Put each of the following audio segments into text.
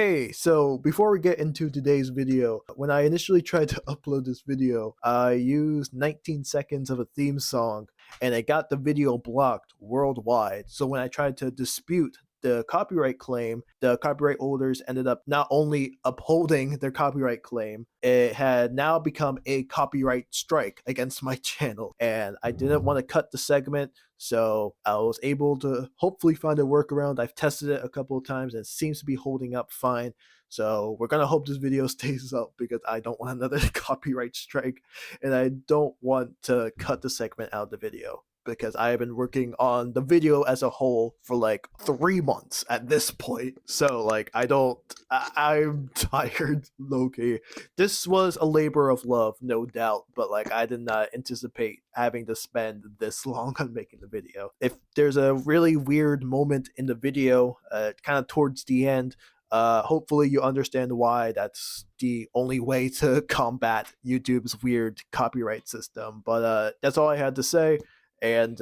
Hey, so before we get into today's video, when I initially tried to upload this video, I used 19 seconds of a theme song and it got the video blocked worldwide. So when I tried to dispute the copyright claim, the copyright holders ended up not only upholding their copyright claim, it had now become a copyright strike against my channel. And I didn't want to cut the segment, so I was able to hopefully find a workaround. I've tested it a couple of times and it seems to be holding up fine. So we're gonna hope this video stays up because I don't want another copyright strike and I don't want to cut the segment out of the video because I have been working on the video as a whole for like 3 months at this point. So like I'm tired, Loki. This was a labor of love, no doubt, but like I did not anticipate having to spend this long on making the video. If there's a really weird moment in the video, kind of towards the end, hopefully you understand why. That's the only way to combat YouTube's weird copyright system. But that's all I had to say. And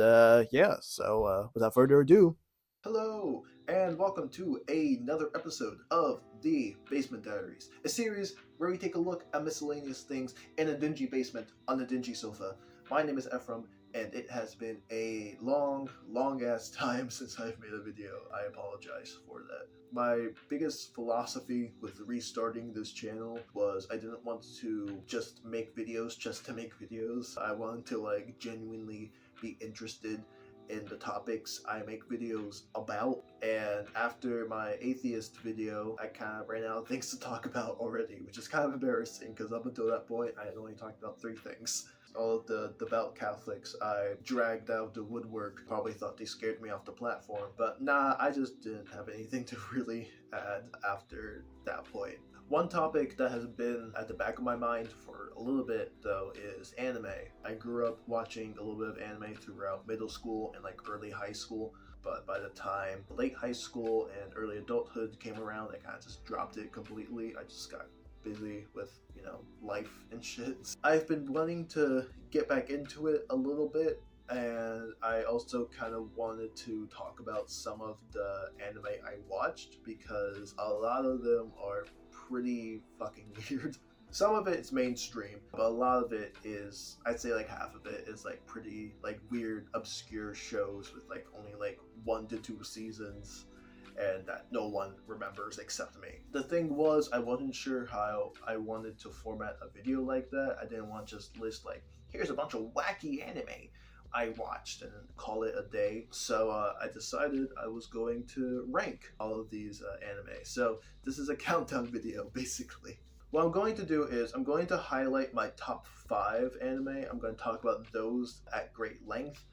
yeah, so without further ado, hello, and welcome to another episode of the Basement Diaries, a series where we take a look at miscellaneous things in a dingy basement on a dingy sofa. My name is Ephraim, and it has been a long ass time since I've made a video. I apologize for that. My biggest philosophy with restarting this channel was I didn't want to just make videos just to make videos. I wanted to like genuinely be interested in the topics I make videos about, and after my atheist video I kind of ran out of things to talk about already, which is kind of embarrassing because up until that point I had only talked about 3 things. All of the devout Catholics I dragged out the woodwork probably thought they scared me off the platform, but nah, I just didn't have anything to really add after that point. One topic that has been at the back of my mind for a little bit, though, is anime. I grew up watching a little bit of anime throughout middle school and like early high school, but by the time late high school and early adulthood came around, I kind of just dropped it completely. I just got busy with, life and shit. I've been wanting to get back into it a little bit, and I also kind of wanted to talk about some of the anime I watched because a lot of them are pretty fucking weird. Some of it is mainstream, but a lot of it is, I'd say like half of it is like pretty like weird, obscure shows with like only like 1 to 2 seasons and that no one remembers except me. The thing was, I wasn't sure how I wanted to format a video like that. I didn't want to just list like, here's a bunch of wacky anime I watched and call it a day. So I decided I was going to rank all of these anime. So this is a countdown video, basically. What I'm going to do is I'm going to highlight my top 5 anime. I'm going to talk about those at great length.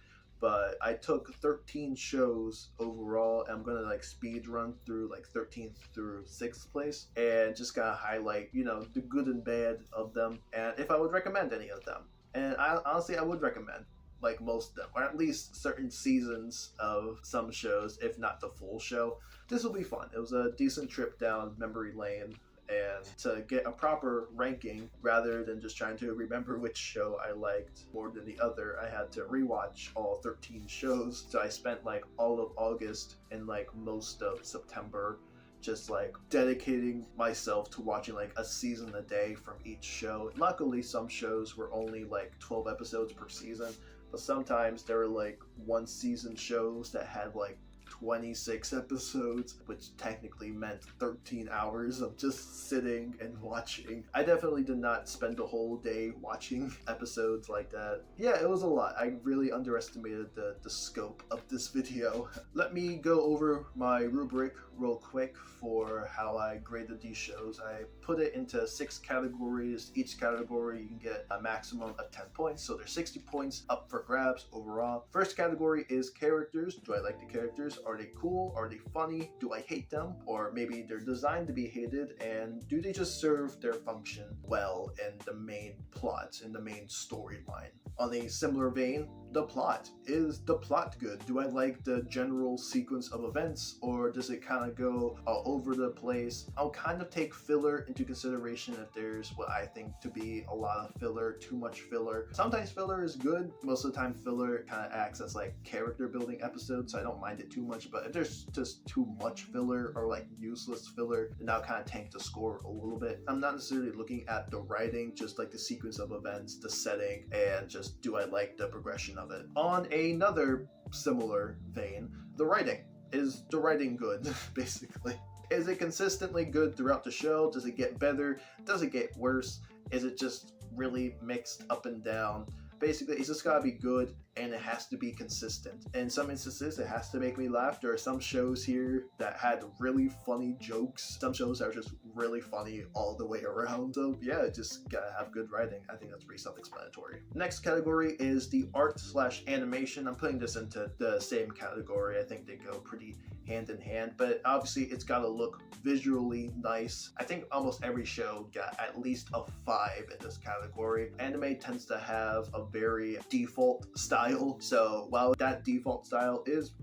But I took 13 shows overall, and I'm gonna like speed run through like 13th through 6th place and just gotta highlight, the good and bad of them and if I would recommend any of them. And honestly, I would recommend like most of them, or at least certain seasons of some shows, if not the full show. This will be fun. It was a decent trip down memory lane, and to get a proper ranking rather than just trying to remember which show I liked more than the other, I had to rewatch all 13 shows. So I spent like all of August and like most of September just like dedicating myself to watching like a season a day from each show. Luckily, some shows were only like 12 episodes per season, but sometimes there were like 1 season shows that had like 26 episodes, which technically meant 13 hours of just sitting and watching. I definitely did not spend a whole day watching episodes like that. Yeah, it was a lot. I really underestimated the scope of this video. Let me go over my rubric real quick for how I graded these shows. I put it into 6 categories. Each category you can get a maximum of 10 points, so there's 60 points up for grabs overall. First category is characters. Do I like the characters? Are they cool? Are they funny? Do I hate them? Or maybe they're designed to be hated, and do they just serve their function well in the main plot, in the main storyline? On a similar vein, the plot. Is the plot good? Do I like the general sequence of events, or does it kind of go all over the place? I'll kind of take filler into consideration if there's what I think to be a lot of filler, too much filler. Sometimes filler is good. Most of the time filler kind of acts as like character building episodes, so I don't mind it too much. But if there's just too much filler or like useless filler, then I'll kind of tank the score a little bit. I'm not necessarily looking at the writing, just like the sequence of events, the setting, and just do I like the progression of it. On another similar vein, the writing. Is the writing good, basically? Is it consistently good throughout the show? Does it get better? Does it get worse? Is it just really mixed up and down? Basically, it's just gotta be good, and it has to be consistent. In some instances, it has to make me laugh. There are some shows here that had really funny jokes. Some shows that are just really funny all the way around. So yeah, just gotta have good writing. I think that's pretty self-explanatory. Next category is the art/animation. I'm putting this into the same category. I think they go pretty hand in hand, but obviously it's got to look visually nice. I think almost every show got at least a 5 in this category. Anime tends to have a very default style, so while that default style is,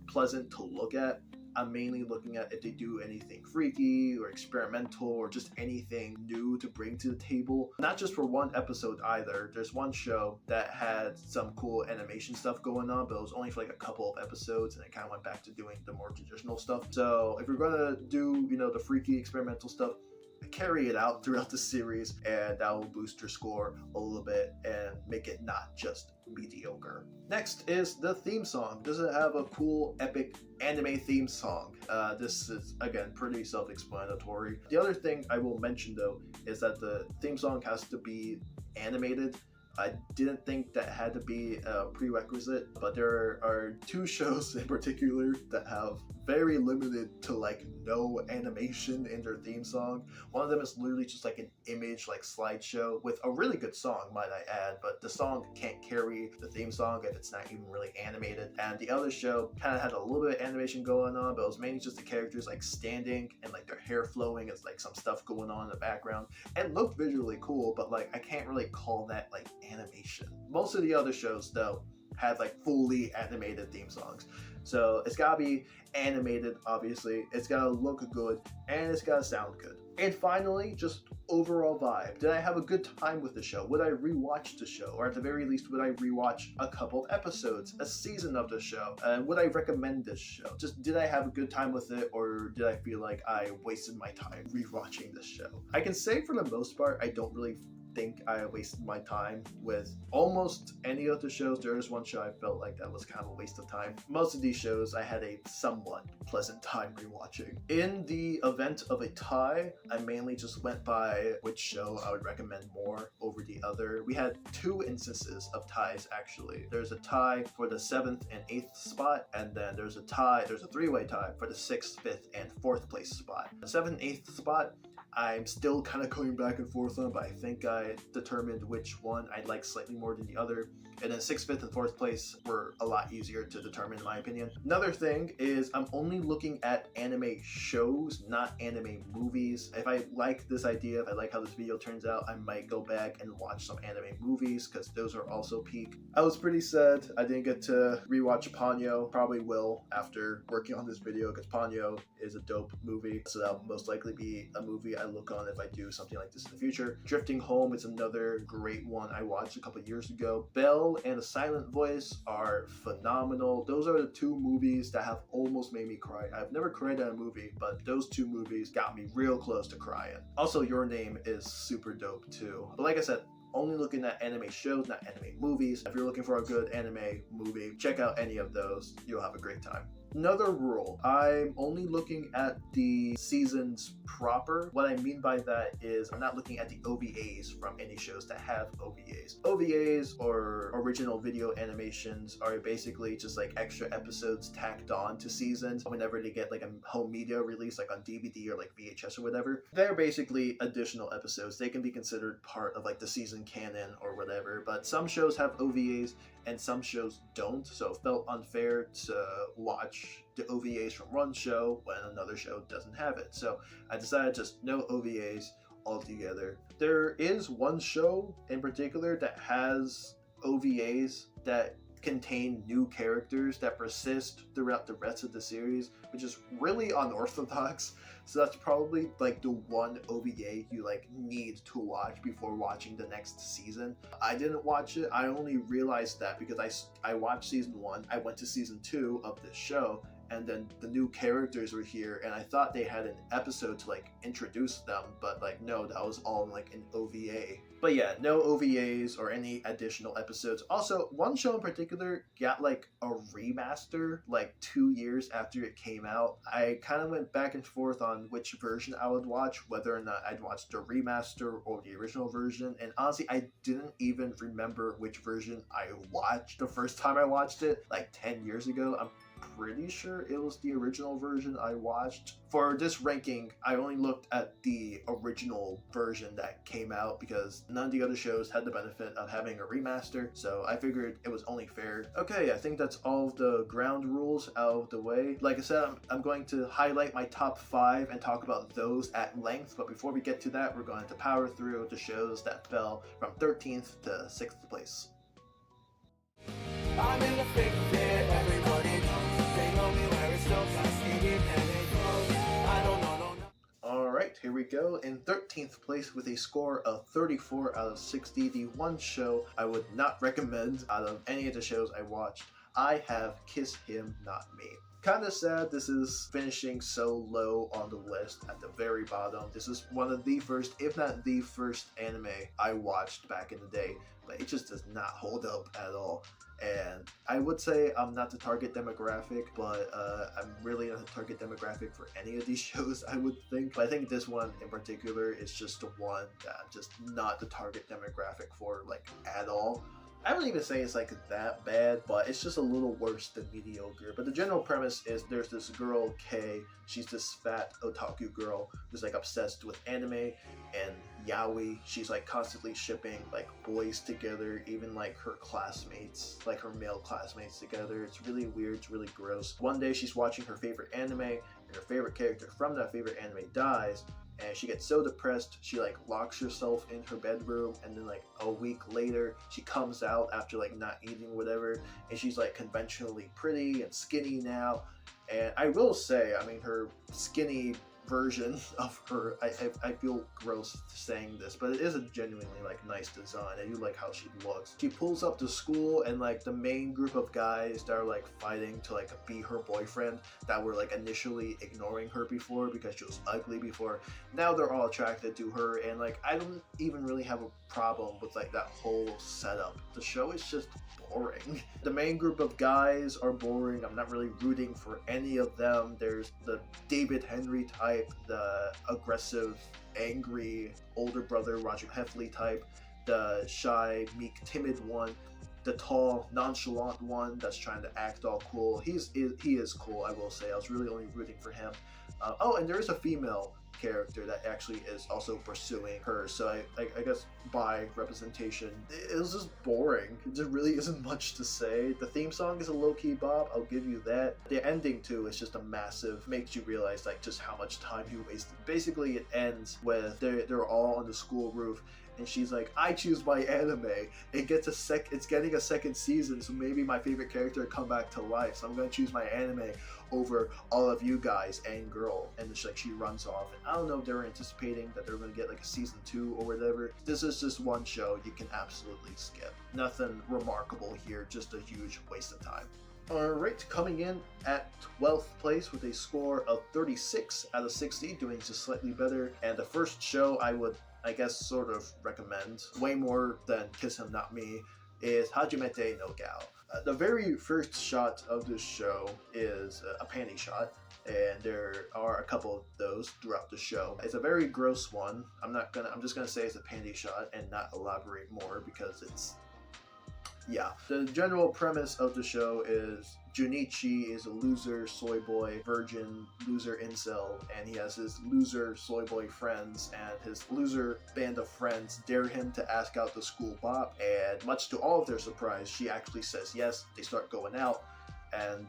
pleasant to look at, I'm mainly looking at if they do anything freaky or experimental or just anything new to bring to the table. Not just for one episode either. There's one show that had some cool animation stuff going on, but it was only for like a couple of episodes, and it kind of went back to doing the more traditional stuff. So if you're gonna do, the freaky experimental stuff, carry it out throughout the series, and that will boost your score a little bit and make it not just mediocre. Next is the theme song. Does it have a cool, epic anime theme song? This is, again, pretty self-explanatory. The other thing I will mention, though, is that the theme song has to be animated. I didn't think that had to be a prerequisite, but there are 2 shows in particular that have very limited to like no animation in their theme song. One of them is literally just like an image like slideshow with a really good song, might I add, but the song can't carry the theme song if it's not even really animated. And the other show kind of had a little bit of animation going on, but it was mainly just the characters like standing and like their hair flowing. It's like some stuff going on in the background. It looked visually cool, but like I can't really call that like animation. Most of the other shows though had like fully animated theme songs. So it's gotta be animated, obviously. It's gotta look good, and it's gotta sound good. And finally, just overall vibe. Did I have a good time with the show? Would I rewatch the show? Or at the very least, would I rewatch a couple of episodes, a season of the show? Would I recommend this show? Just did I have a good time with it, or did I feel like I wasted my time rewatching this show? I can say for the most part, I don't really think I wasted my time with almost any of the shows. There is one show I felt like that was kind of a waste of time. Most of these shows I had a somewhat pleasant time rewatching. In the event of a tie, I mainly just went by which show I would recommend more over the other. We had 2 instances of ties actually. There's a tie for the 7th and 8th spot, and then there's a 3-way tie for the 6th, 5th, and 4th place spot. The 7th and 8th spot, I'm still kind of going back and forth on, but I think I determined which one I like slightly more than the other. And then 6th, 5th, and 4th place were a lot easier to determine in my opinion. Another thing is I'm only looking at anime shows, not anime movies. If I like this idea, if I like how this video turns out, I might go back and watch some anime movies because those are also peak. I was pretty sad I didn't get to rewatch Ponyo. Probably will after working on this video because Ponyo is a dope movie. So that'll most likely be a movie I look on if I do something like this in the future. Drifting Home is another great one I watched a couple years ago. Belle and A Silent Voice are phenomenal. Those are the 2 movies that have almost made me cry. I've never cried at a movie, but those 2 movies got me real close to crying. Also, Your Name is super dope too. But like I said, only looking at anime shows, not anime movies. If you're looking for a good anime movie, check out any of those. You'll have a great time. Another rule, I'm only looking at the seasons proper. What I mean by that is I'm not looking at the OVAs from any shows that have OVAs. OVAs, or original video animations, are basically just like extra episodes tacked on to seasons whenever they get like a home media release, like on DVD or like VHS or whatever. They're basically additional episodes. They can be considered part of like the season canon or whatever, but some shows have OVAs and some shows don't, so it felt unfair to watch the OVAs from one show when another show doesn't have it. So I decided just no OVAs altogether. There is one show in particular that has OVAs that contain new characters that persist throughout the rest of the series, which is really unorthodox. So that's probably like the one OVA you like need to watch before watching the next season. I didn't watch it. I only realized that because I watched season 1, I went to season 2 of this show, and then the new characters were here, and I thought they had an episode to like introduce them, but like no, that was all like an OVA. But yeah, no OVAs or any additional episodes. Also, one show in particular got like a remaster like 2 years after it came out. I kind of went back and forth on which version I would watch, whether or not I'd watch the remaster or the original version, and honestly I didn't even remember which version I watched the first time I watched it like 10 years ago. I'm pretty sure it was the original version I watched. For this ranking, I only looked at the original version that came out because none of the other shows had the benefit of having a remaster, so I figured it was only fair. Okay, I think that's all of the ground rules out of the way. Like I said, I'm going to highlight my top 5 and talk about those at length, but before we get to that, we're going to power through the shows that fell from 13th to 6th place. I'm in the thick of it, everybody knows. They know me where it's still cascading and it goes. I don't know. Alright, here we go. In 13th place with a score of 34 out of 60, the one show I would not recommend out of any of the shows I watched, I have Kiss Him Not Me. Kinda sad this is finishing so low on the list at the very bottom. This is one of the first, if not the first anime I watched back in the day, but it just does not hold up at all. And I would say I'm not the target demographic, but I'm really not the target demographic for any of these shows, I would think. But I think this one in particular is just the one that I'm just not the target demographic for, like, at all. I wouldn't even say it's like that bad, but it's just a little worse than mediocre. But the general premise is there's this girl, Kay. She's this fat otaku girl who's like obsessed with anime and yaoi. She's like constantly shipping like boys together, even like her classmates, like her male classmates together. It's really weird, it's really gross. One day she's watching her favorite anime and her favorite character from that favorite anime dies. And she gets so depressed, she like locks herself in her bedroom, and then like a week later, she comes out after like not eating whatever, and she's like conventionally pretty and skinny now. And I will say, I mean, her skinny version of her, I feel gross saying this, but it is a genuinely like nice design. I do like how she looks. She pulls up to school, and like the main group of guys that are like fighting to like be her boyfriend, that were like initially ignoring her before because she was ugly before, now they're all attracted to her. And like I don't even really have a problem with like that whole setup. The show is just boring. The main group of guys are boring. I'm not really rooting for any of them. There's the David Henry type, the aggressive, angry older brother Roger Heffley type, the shy, meek, timid one, the tall, nonchalant one that's trying to act all cool. He is cool, I will say. I was really only rooting for him. Oh, and there is a female character that actually is also pursuing her, so I guess by representation, it was just boring. There really isn't much to say. The theme song is a low-key bop, I'll give you that. The ending too is just a massive, makes you realize like just how much time you wasted. Basically it ends with they're all on the school roof, and she's like, I choose my anime. It's getting a second season, so maybe my favorite character will come back to life, so I'm gonna choose my anime over all of you guys and girl. And it's like she runs off, and I don't know if they're anticipating that they're gonna get like a season 2 or whatever. This is just one show you can absolutely skip. Nothing remarkable here, just a huge waste of time. Alright, coming in at 12th place with a score of 36 out of 60, doing just slightly better. And the first show I would, I guess, sort of recommend, way more than Kiss Him Not Me, is Hajimete no Gao. The very first shot of this show is a panty shot, and there are a couple of those throughout the show. It's a very gross one. I'm just gonna say it's a panty shot and not elaborate more because it's, yeah. The general premise of the show is Junichi is a loser soy boy, virgin, loser incel, and he has his loser soy boy friends, and his loser band of friends dare him to ask out the school bop, and much to all of their surprise, she actually says yes. They start going out, and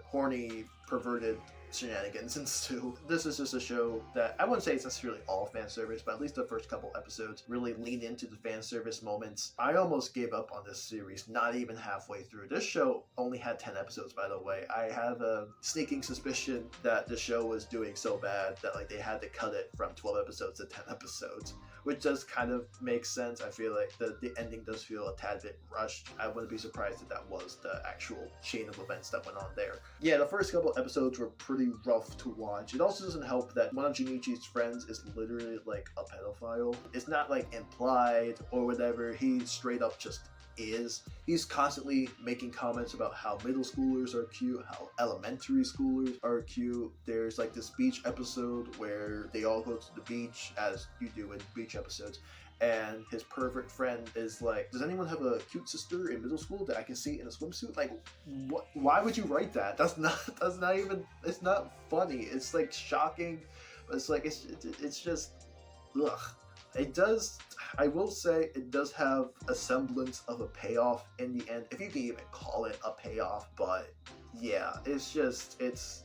horny, perverted shenanigans ensue. This is just a show that I wouldn't say it's necessarily all fan service, but at least the first couple episodes really lean into the fan service moments. I almost gave up on this series, not even halfway through. This show only had 10 episodes, by the way. I have a sneaking suspicion that the show was doing so bad that like they had to cut it from 12 episodes to 10 episodes, which does kind of make sense. I feel like the ending does feel a tad bit rushed. I wouldn't be surprised if that was the actual chain of events that went on there. Yeah, the first couple episodes were pretty rough to watch. It also doesn't help that one of Junichi's friends is literally like a pedophile. It's not like implied or whatever. He straight up just is. He's constantly making comments about how middle schoolers are cute, how elementary schoolers are cute. There's like this beach episode where they all go to the beach, as you do in beach episodes, and his pervert friend is like, does anyone have a cute sister in middle school that I can see in a swimsuit? Like, what? Why would you write that? That's not even, it's not funny. It's like shocking, but it's like, it's just, ugh. It does, I will say, it does have a semblance of a payoff in the end, if you can even call it a payoff, but yeah, it's just, it's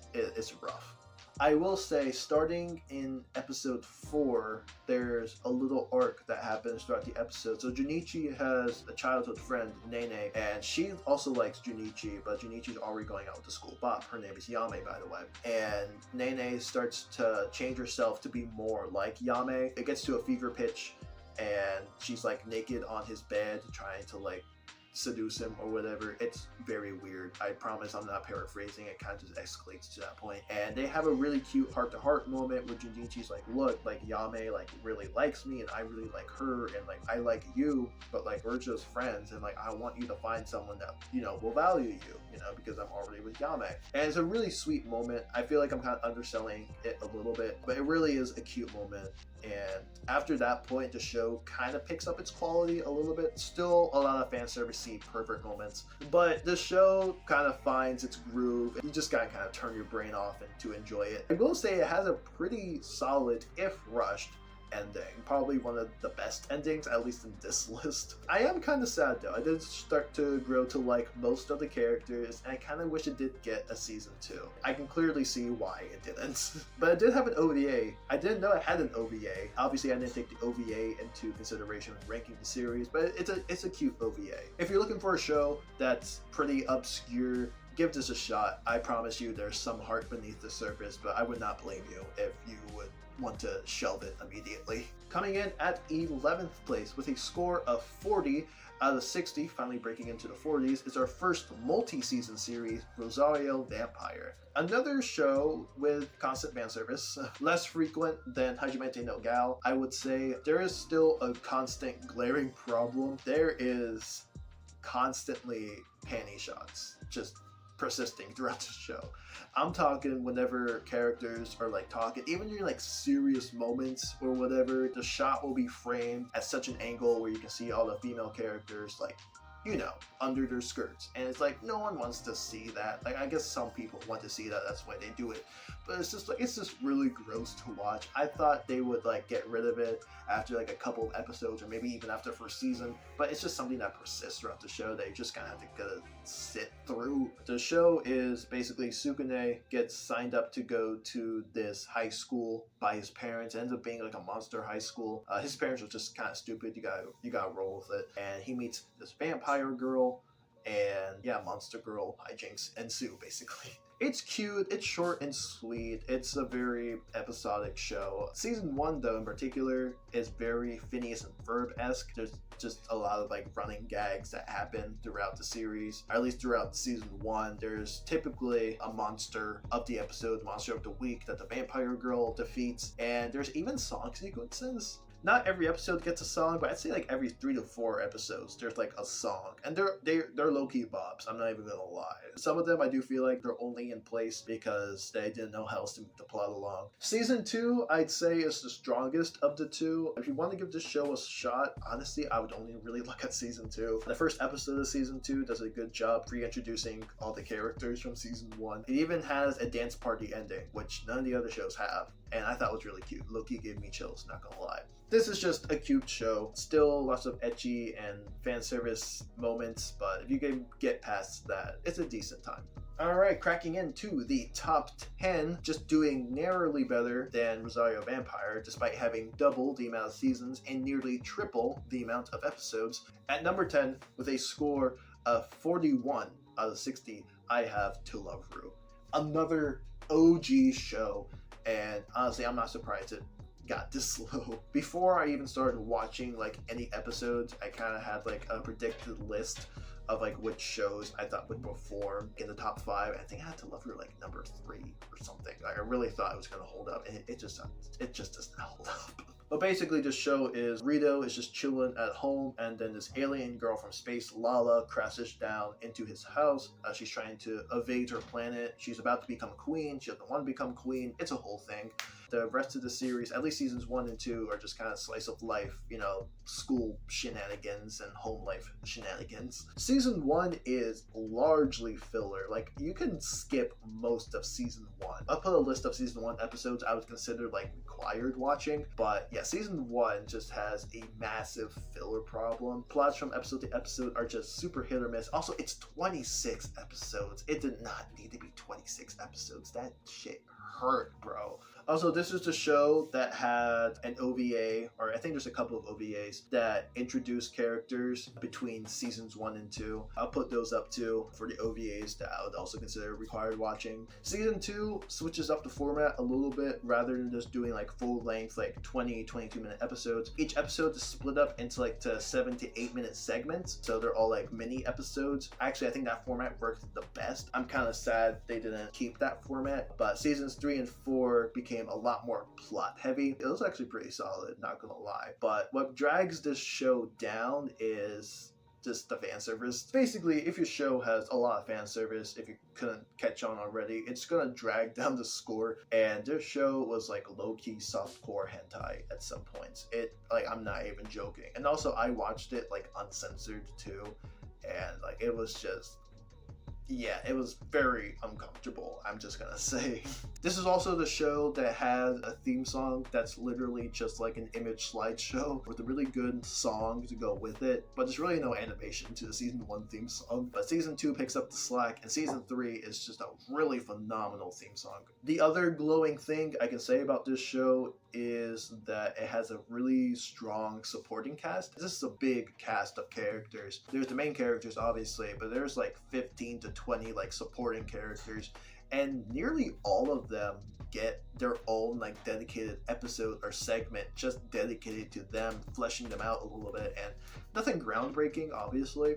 rough. I will say, starting in episode 4, there's a little arc that happens throughout the episode. So Junichi has a childhood friend, Nene, and she also likes Junichi, but Junichi's already going out with the school bop. Her name is Yame, by the way. And Nene starts to change herself to be more like Yame. It gets to a fever pitch, and she's like naked on his bed, trying to like seduce him or whatever. It's very weird. I promise I'm not paraphrasing. It kind of just escalates to that point. And they have a really cute heart-to-heart moment where Junichi's like, look, like Yame like really likes me and I really like her, and like I like you, but like we're just friends, and like I want you to find someone that, you know, will value you know, because I'm already with Yame. And it's a really sweet moment. I feel like I'm kind of underselling it a little bit, but it really is a cute moment. And after that point, the show kind of picks up its quality a little bit. Still a lot of fan servicey pervert moments, but the show kind of finds its groove. You just gotta kind of turn your brain off and to enjoy it. I will say it has a pretty solid, if rushed, ending. Probably one of the best endings, at least in this list. I am kind of sad though. I did start to grow to like most of the characters, and I kind of wish it did get a season 2. I can clearly see why it didn't. But it did have an OVA. I didn't know it had an OVA. Obviously, I didn't take the OVA into consideration when ranking the series, but it's a cute OVA. If you're looking for a show that's pretty obscure, give this a shot. I promise you there's some heart beneath the surface, but I would not blame you if you would want to shelve it immediately. Coming in at 11th place with a score of 40 out of 60, finally breaking into the 40s, is our first multi-season series, Rosario Vampire. Another show with constant fan service, less frequent than Hajimete no Gal. I would say there is still a constant glaring problem. There is constantly panty shots, just persisting throughout the show. I'm talking whenever characters are like talking, even during like serious moments or whatever, the shot will be framed at such an angle where you can see all the female characters like, you know, under their skirts. And it's like, no one wants to see that. Like, I guess some people want to see that, that's why they do it. But it's just like, it's just really gross to watch. I thought they would like get rid of it after like a couple of episodes, or maybe even after first season, but it's just something that persists throughout the show that you just kind of have to sit through. The show is basically Sukune gets signed up to go to this high school by his parents. It ends up being like a monster high school. His parents are just kind of stupid. You gotta roll with it. And he meets this vampire girl, and yeah, monster girl hijinks ensue basically. It's cute, it's short and sweet, it's a very episodic show. Season 1 though in particular is very Phineas and Ferb-esque. There's just a lot of like running gags that happen throughout the series, or at least throughout season 1. There's typically a monster of the episode, monster of the week that the vampire girl defeats, and there's even song sequences. Not every episode gets a song, but I'd say like every 3 to 4 episodes there's like a song, and they're low-key bops. I'm not even gonna lie. Some of them I do feel like they're only in place because they didn't know how else to move the plot along. Season 2 I'd say is the strongest of the two. If you want to give this show a shot, honestly I would only really look at season 2. The first episode of season 2 does a good job reintroducing all the characters from season 1. It even has a dance party ending, which none of the other shows have. and I thought it was really cute. Low-key gave me chills, not gonna lie. This is just a cute show. Still lots of ecchi and fan service moments, but if you can get past that, it's a decent time. Alright, cracking into the top 10, just doing narrowly better than Rosario Vampire, despite having double the amount of seasons and nearly triple the amount of episodes. At number 10, with a score of 41 out of 60, I have To Love Ru. Another OG show, and honestly, I'm not surprised it got this low. Before I even started watching like any episodes, I kind of had like a predicted list of like which shows I thought would perform in the top 5. I think I had To Love Ru like number 3 or something. Like, I really thought it was gonna hold up, and it just does not hold up. But basically, this show is Rito is just chilling at home, and then this alien girl from space, Lala, crashes down into his house. She's trying to evade her planet. She's about to become queen. She doesn't want to become queen. It's a whole thing. The rest of the series, at least seasons 1 and 2, are just kind of slice of life, you know, school shenanigans and home life shenanigans. Season 1 is largely filler. Like, you can skip most of season 1. I'll put a list of season 1 episodes I would consider like required watching, but yeah, season 1 just has a massive filler problem. Plots from episode to episode are just super hit or miss. Also, it's 26 episodes. It did not need to be 26 episodes. That shit hurt, bro. Also, this is the show that had an OVA, or I think there's a couple of OVAs that introduced characters between seasons 1 and 2. I'll put those up too for the OVAs that I would also consider required watching. Season 2 switches up the format a little bit rather than just doing like full length, like 22 minute episodes. Each episode is split up into like 7 to 8 minute segments, so they're all like mini episodes. Actually, I think that format worked the best. I'm kind of sad they didn't keep that format, but seasons 3 and 4 became a lot more plot heavy. It was actually pretty solid, not gonna lie. But what drags this show down is just the fan service. Basically, if your show has a lot of fan service, if you couldn't catch on already, it's gonna drag down the score. And this show was like low-key softcore hentai at some points. I'm not even joking. And also, I watched it like uncensored too, and like it was just, yeah, it was very uncomfortable, I'm just gonna say. This is also the show that had a theme song that's literally just like an image slideshow with a really good song to go with it, but there's really no animation to the season 1 theme song. But season 2 picks up the slack, and season 3 is just a really phenomenal theme song. The other glowing thing I can say about this show is that it has a really strong supporting cast. This is a big cast of characters. There's the main characters, obviously, but there's like 15 to 20 like supporting characters, and nearly all of them get their own like dedicated episode or segment just dedicated to them, fleshing them out a little bit. And nothing groundbreaking, obviously,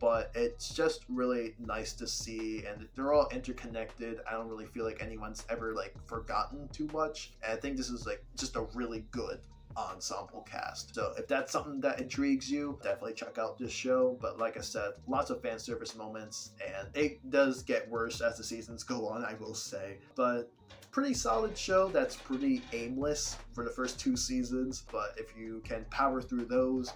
but it's just really nice to see, and they're all interconnected. I don't really feel like anyone's ever like forgotten too much, and I think this is like just a really good ensemble cast. So if that's something that intrigues you, definitely check out this show. But like I said, lots of fan service moments, and it does get worse as the seasons go on, I will say. But pretty solid show that's pretty aimless for the first 2 seasons, but if you can power through those,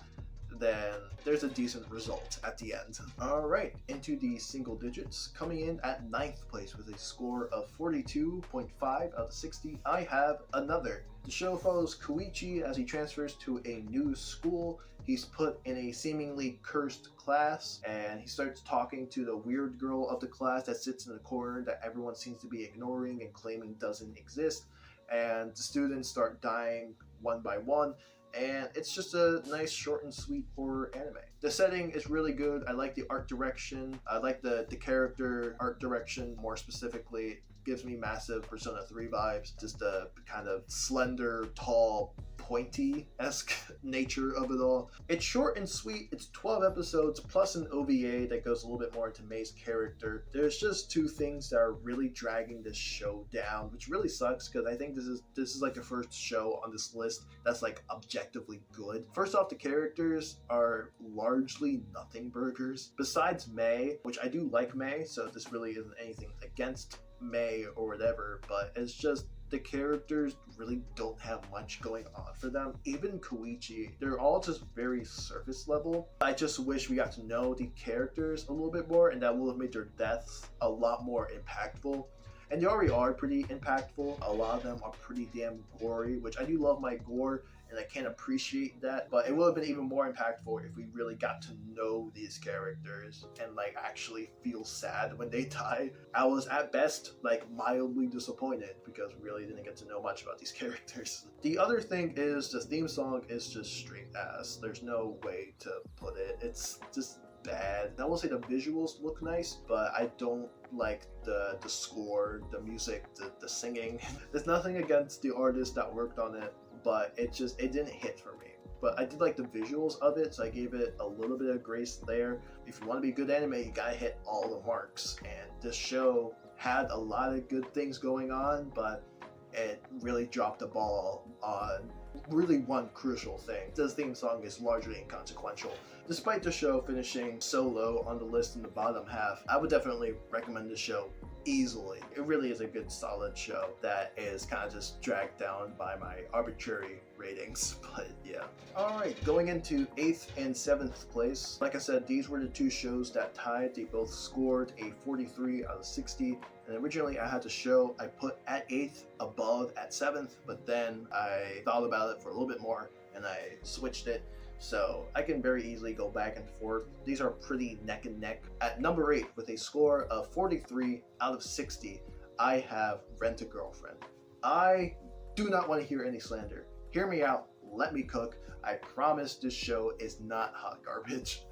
then there's a decent result at the end. Alright, into the single digits. Coming in at 9th place with a score of 42.5 out of 60, I have Another. The show follows Koichi as he transfers to a new school. He's put in a seemingly cursed class, and he starts talking to the weird girl of the class that sits in the corner that everyone seems to be ignoring and claiming doesn't exist. And the students start dying one by one, and it's just a nice short and sweet horror anime. The setting is really good. I like the art direction. I like the character art direction more specifically. It gives me massive Persona 3 vibes. Just the kind of slender, tall, pointy-esque nature of it all. It's short and sweet. It's 12 episodes plus an OVA that goes a little bit more into Mei's character. There's just 2 things that are really dragging this show down, which really sucks because I think this is like the first show on this list that's like objectively good. First off, the characters are largely nothing burgers. Besides Mei, which I do like Mei, so this really isn't anything against Mei or whatever, but it's just the characters really don't have much going on for them. Even Koichi, they're all just very surface level. I just wish we got to know the characters a little bit more, and that would have made their deaths a lot more impactful. and they already are pretty impactful. A lot of them are pretty damn gory, which I do love my gore, and I can appreciate that, but it would have been even more impactful if we really got to know these characters and like actually feel sad when they die. I was at best like mildly disappointed because we really didn't get to know much about these characters. The other thing is the theme song is just straight ass. There's no way to put it. It's just bad. I will say the visuals look nice, but I don't like the score, the music, the singing. There's nothing against the artist that worked on it, but it didn't hit for me. But I did like the visuals of it, so I gave it a little bit of grace there. If you want to be good anime, you gotta hit all the marks, and this show had a lot of good things going on, but it really dropped the ball on really one crucial thing. This theme song is largely inconsequential. Despite the show finishing so low on the list in the bottom half, I would definitely recommend the show easily. It really is a good solid show that is kind of just dragged down by my arbitrary ratings, but yeah. Alright, going into 8th and 7th place. Like I said, these were the two shows that tied. They both scored a 43 out of 60, and originally I had the show I put at 8th, above at 7th, but then I thought about it for a little bit more and I switched it. So I can very easily go back and forth. These are pretty neck and neck. At number 8 with a score of 43 out of 60, I have Rent a Girlfriend. I do not want to hear any slander. Hear me out, let me cook. I promise this show is not hot garbage.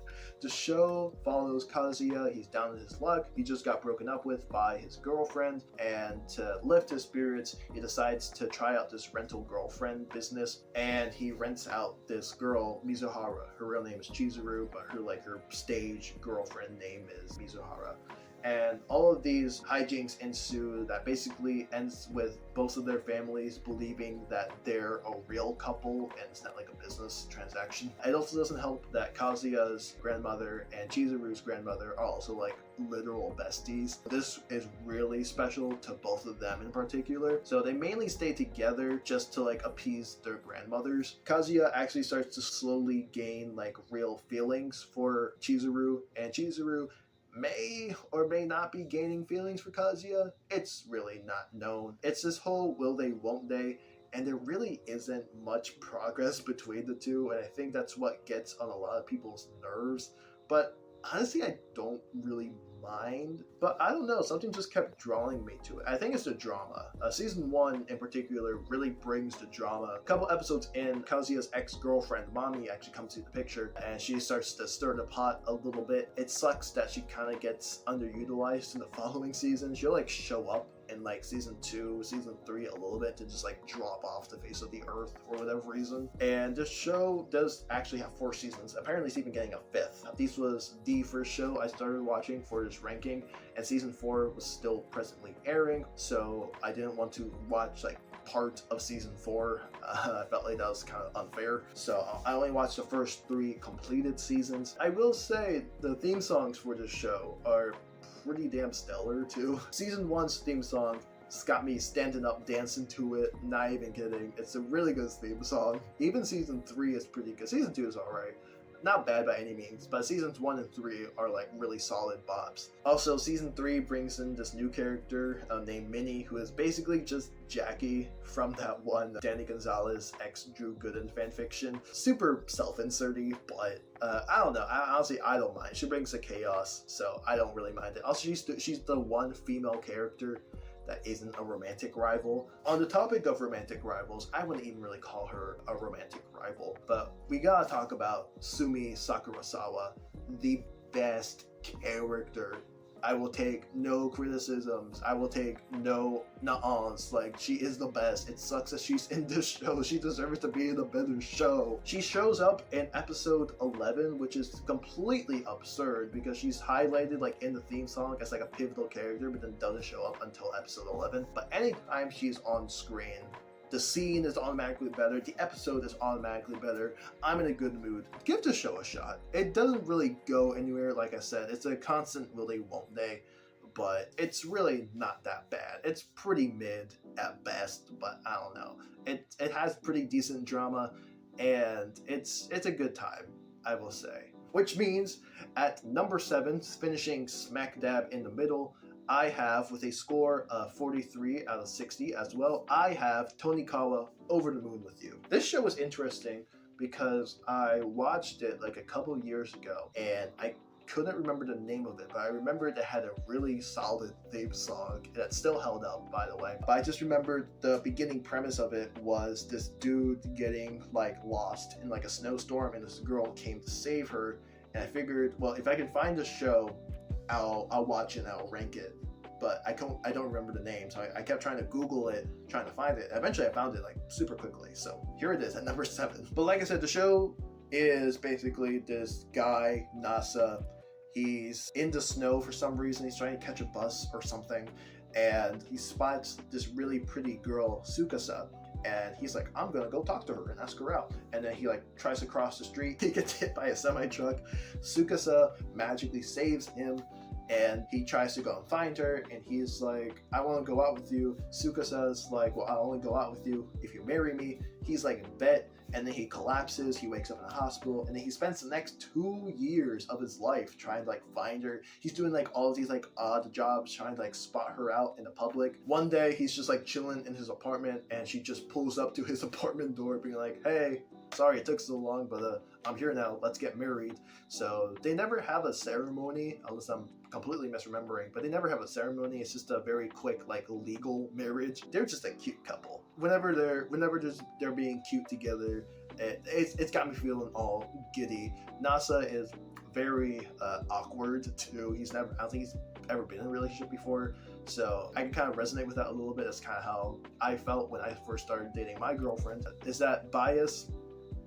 The show follows Kazuya. He's down in his luck. He just got broken up with by his girlfriend, and to lift his spirits, he decides to try out this rental girlfriend business, and he rents out this girl, Mizuhara. Her real name is Chizuru, but her stage girlfriend name is Mizuhara. And all of these hijinks ensue that basically ends with both of their families believing that they're a real couple and it's not like a business transaction. It also doesn't help that Kazuya's grandmother and Chizuru's grandmother are also like literal besties. This is really special to both of them in particular. So they mainly stay together just to like appease their grandmothers. Kazuya actually starts to slowly gain like real feelings for Chizuru, and Chizuru may or may not be gaining feelings for Kazuya. It's really not known. It's this whole will they, won't they, and there really isn't much progress between the two, and I think that's what gets on a lot of people's nerves. But honestly, I don't really mind, but I don't know, something just kept drawing me to it. I think it's the drama. Season 1 in particular really brings the drama. A couple episodes in, Kazuya's ex-girlfriend Mami actually comes into the picture, and she starts to stir the pot a little bit. It sucks that she kind of gets underutilized in the following season. She'll like show up in like season 2, season 3 a little bit to just like drop off the face of the earth for whatever reason. And this show does actually have 4 seasons. Apparently it's even getting a 5th. This was the first show I started watching for this ranking, and season 4 was still presently airing, so I didn't want to watch like part of season 4. I felt like that was kind of unfair, so I only watched the first 3 completed seasons. I will say the theme songs for this show are pretty damn stellar too. Season 1's theme song got me standing up dancing to it, not even kidding. It's a really good theme song. Even season 3 is pretty good. Season 2 is alright. Not bad by any means, but seasons 1 and 3 are like really solid bops. Also, season 3 brings in this new character named Minnie, who is basically just Jackie from that one Danny Gonzalez x Drew Gooden fanfiction. Super self-inserty, but I don't know. Honestly, I don't mind. She brings the chaos, so I don't really mind it. Also, she's the one female character that isn't a romantic rival. On the topic of romantic rivals, I wouldn't even really call her a romantic rival, but we gotta talk about Sumi Sakurasawa, the best character. I will take no criticisms. I will take no nuh-ahs. Like, she is the best. It sucks that she's in this show. She deserves to be in a better show. She shows up in episode 11, which is completely absurd because she's highlighted like in the theme song as like a pivotal character, but then doesn't show up until episode 11. But anytime she's on screen, the scene is automatically better, the episode is automatically better, I'm in a good mood. Give the show a shot. It doesn't really go anywhere, like I said. It's a constant will they, won't they, but it's really not that bad. It's pretty mid at best, but I don't know. It has pretty decent drama, and it's a good time, I will say. Which means, at number 7, finishing smack dab in the middle, I have, with a score of 43 out of 60 as well, I have Tonikawa Over the Moon with You. This show was interesting because I watched it like a couple years ago and I couldn't remember the name of it, but I remember it had a really solid theme song that still held up, by the way. But I just remembered the beginning premise of it was this dude getting like lost in like a snowstorm, and this girl came to save her. And I figured, well, if I can find the show, I'll watch it and I'll rank it. But I don't remember the name, so I kept trying to Google it, trying to find it. And eventually I found it like super quickly. So here it is at number 7. But like I said, the show is basically this guy, Nasa. He's in the snow for some reason. He's trying to catch a bus or something, and he spots this really pretty girl, Tsukasa, and he's like, I'm gonna go talk to her and ask her out. And then he like tries to cross the street. He gets hit by a semi-truck. Tsukasa magically saves him, and he tries to go and find her, and he's like, I want to go out with you. Tsukasa's like, well, I'll only go out with you if you marry me. He's like in bed, and then he collapses. He wakes up in a hospital, and then he spends the next 2 years of his life trying to like find her. He's doing like all of these like odd jobs trying to like spot her out in the public. One day he's just like chilling in his apartment, and she just pulls up to his apartment door being like, hey, sorry it took so long, but I'm here now, let's get married. So they never have a ceremony, unless I'm completely misremembering, but they never have a ceremony. It's just a very quick like legal marriage. They're just a cute couple. Whenever they're being cute together, it's got me feeling all giddy. Nasa is very awkward too. I don't think he's ever been in a relationship before, so I can kind of resonate with that a little bit. That's kind of how I felt when I first started dating my girlfriend. Is that bias?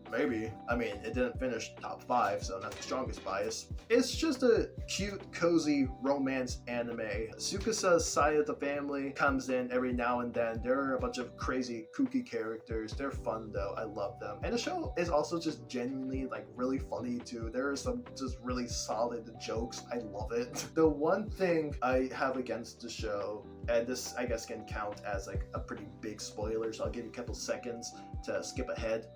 Maybe. I mean, it didn't finish top 5, so not the strongest bias. It's just a cute, cozy romance anime. Tsukasa's side of the family comes in every now and then. There are a bunch of crazy, kooky characters. They're fun, though. I love them. And the show is also just genuinely, like, really funny, too. There are some just really solid jokes. I love it. The one thing I have against the show, and this, I guess, can count as, like, a pretty big spoiler, so I'll give you a couple seconds to skip ahead.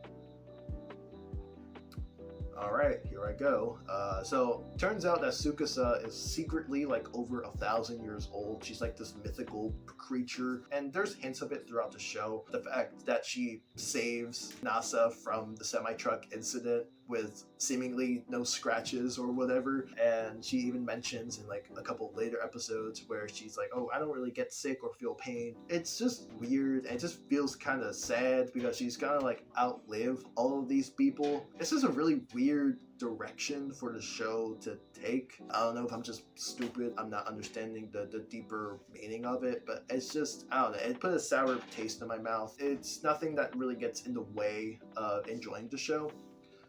Alright, here I go. So, turns out that Tsukasa is secretly like over 1,000 years old. She's like this mythical creature, and there's hints of it throughout the show. The fact that she saves Nasa from the semi-truck incident with seemingly no scratches or whatever, and she even mentions in like a couple later episodes where she's like, oh, I don't really get sick or feel pain. It's just weird, and it just feels kind of sad because she's kind of like outlived all of these people. This is a really weird direction for the show to take. I don't know if I'm just stupid, I'm not understanding the deeper meaning of it, but it's just, I don't know, it put a sour taste in my mouth. It's nothing that really gets in the way of enjoying the show.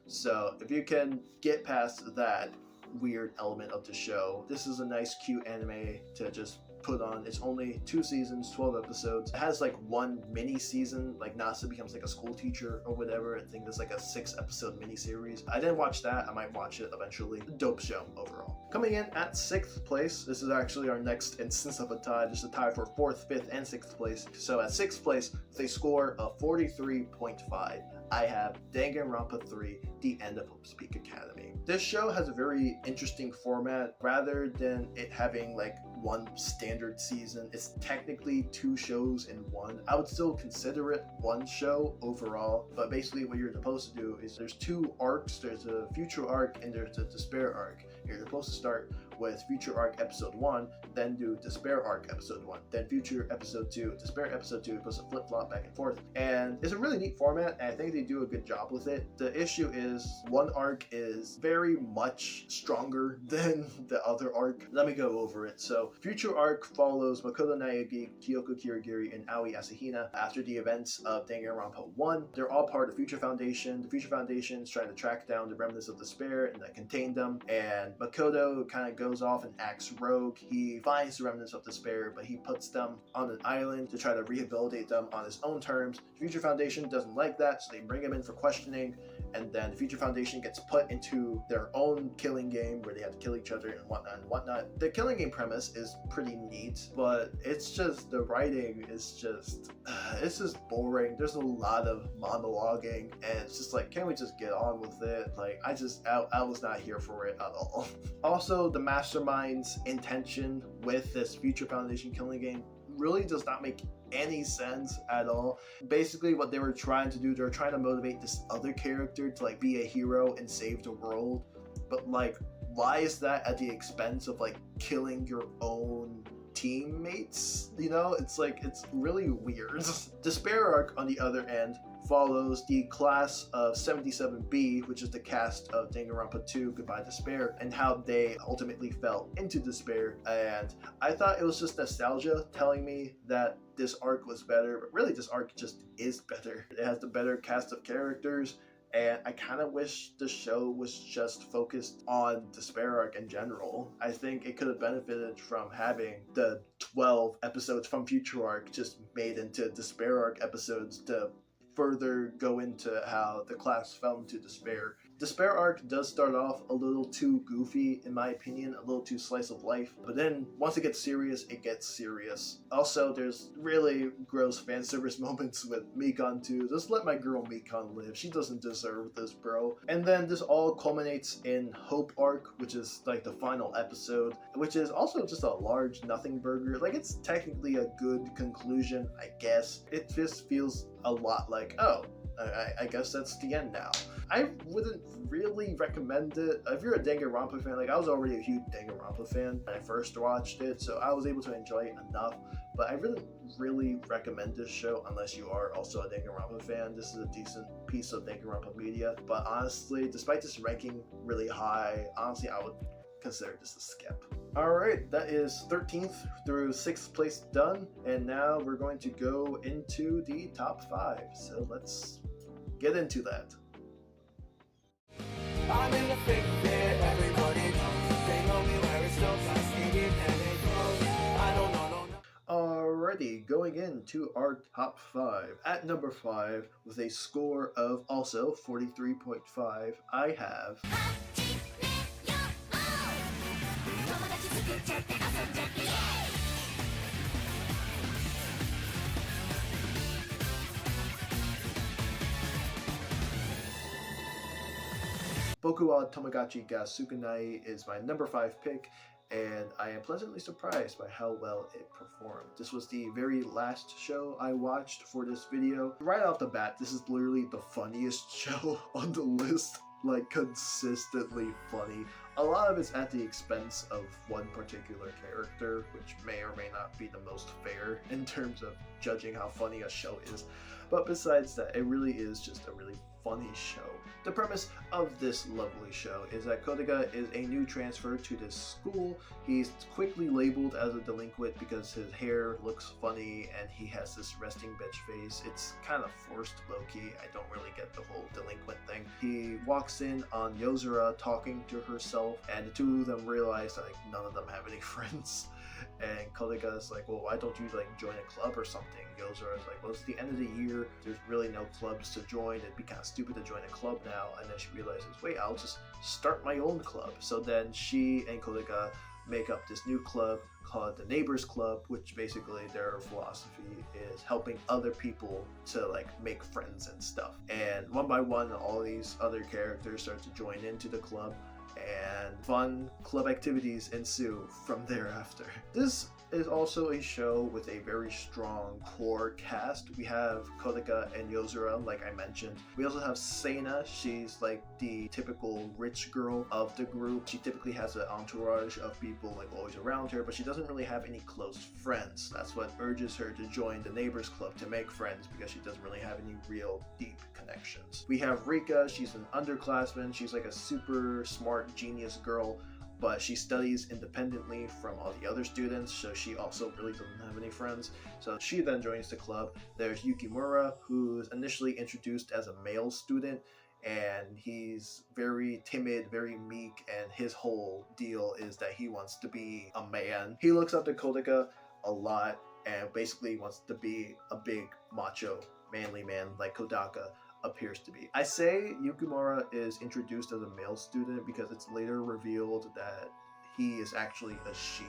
So if you can get past that weird element of the show, this is a nice cute anime to just put on. It's only 2 seasons, 12 episodes. It has like one mini season, like Nasa becomes like a school teacher or whatever. I think there's like a 6-episode mini series. I didn't watch that. I might watch it eventually. Dope show overall. Coming in at 6th place, this is actually our next instance of a tie. Just a tie for 4th, 5th, and 6th place. So at 6th place, with a score of 43.5, I have Danganronpa 3, The End of Hope's Peak Academy. This show has a very interesting format. Rather than it having like one standard season, it's technically 2 shows in one. I would still consider it one show overall, but basically what you're supposed to do is there's 2 arcs. There's a future arc and there's a despair arc. You're supposed to start with future arc episode 1, then do despair arc episode 1, then future episode 2, despair episode 2. You're supposed to flip-flop back and forth, and it's a really neat format, and I think they do a good job with it. The issue is one arc is very much stronger than the other arc. Let me go over it. So future arc follows Makoto Naegi, Kyoko Kirigiri, and Aoi Asahina after the events of Danganronpa 1. They're all part of Future Foundation. The Future Foundation is trying to track down the remnants of despair and contain them, and Makoto kind of goes off and acts rogue. He finds the remnants of despair, but he puts them on an island to try to rehabilitate them on his own terms. The Future Foundation doesn't like that, so they bring him in for questioning, and then the Future Foundation gets put into their own killing game where they have to kill each other and whatnot. The killing game premise is pretty neat, but it's just, the writing is just, it's just boring. There's a lot of monologuing, and it's just like, can we just get on with it? Like, I was not here for it at all. Also, the mastermind's intention with this Future Foundation killing game really does not make any sense at all. Basically what they were trying to do, they were trying to motivate this other character to like be a hero and save the world, but like why is that at the expense of like killing your own teammates? You know, it's like, it's really weird. Despair Arc, on the other end, follows the class of 77B, which is the cast of Danganronpa 2 Goodbye Despair, and how they ultimately fell into despair. And I thought it was just nostalgia telling me that this arc was better, but really this arc just is better. It has the better cast of characters, and I kind of wish the show was just focused on Despair Arc in general. I think it could have benefited from having the 12 episodes from Future Arc just made into Despair Arc episodes to further go into how the class fell into despair. Despair Arc does start off a little too goofy, in my opinion, a little too slice of life, but then once it gets serious, it gets serious. Also, there's really gross fan service moments with Mikon too. Just let my girl Mikon live. She doesn't deserve this, bro. And then this all culminates in Hope Arc, which is like the final episode, which is also just a large nothing burger. Like, it's technically a good conclusion, I guess. It just feels a lot like, oh, I guess that's the end now. I wouldn't really recommend it. If you're a Danganronpa fan, like I was already a huge Danganronpa fan when I first watched it, so I was able to enjoy it enough, but I wouldn't really recommend this show unless you are also a Danganronpa fan. This is a decent piece of Danganronpa media, but honestly, despite this ranking really high, honestly, I would consider this a skip. Alright, that is 13th through 6th place done, and now we're going to go into the top 5, so let's get into that. I'm in the thick of it, everybody knows. They know me where it's so fascinating and it goes. I don't know, no. Alrighty, going into our top 5. At number 5, with a score of also 43.5, I have Boku wa Tomogachi ga Sukunai is my number 5 pick, and I am pleasantly surprised by how well it performed. This was the very last show I watched for this video. Right off the bat, this is literally the funniest show on the list. Like, consistently funny. A lot of it's at the expense of one particular character, which may or may not be the most fair in terms of judging how funny a show is. But besides that, it really is just a really funny show. The premise of this lovely show is that Kodaka is a new transfer to this school. He's quickly labeled as a delinquent because his hair looks funny and he has this resting bitch face. It's kind of forced low-key. I don't really get the whole delinquent thing. He walks in on Yozura talking to herself, and the two of them realize that like, none of them have any friends. And Kodaka is like, well, why don't you like join a club or something? Yozura is like, well, it's the end of the year. There's really no clubs to join. It'd be kind of stupid to join a club now. And then she realizes, wait, I'll just start my own club. So then she and Kodaka make up this new club called the Neighbors Club, which basically their philosophy is helping other people to like make friends and stuff. And one by one, all these other characters start to join into the club, and fun club activities ensue from thereafter. This is also a show with a very strong core cast. We have Kodaka and Yozura, like I mentioned. We also have Seina. She's like the typical rich girl of the group. She typically has an entourage of people like always around her, but she doesn't really have any close friends. That's what urges her to join the Neighbors Club, to make friends, because she doesn't really have any real deep connections. We have Rika. She's an underclassman. She's like a super smart genius girl, but she studies independently from all the other students, so she also really doesn't have any friends. So she then joins the club. There's Yukimura, who's initially introduced as a male student, and he's very timid, very meek, and his whole deal is that he wants to be a man. He looks up to Kodaka a lot and basically wants to be a big, macho, manly man like Kodaka appears to be. I say Yukimura is introduced as a male student because it's later revealed that he is actually a she.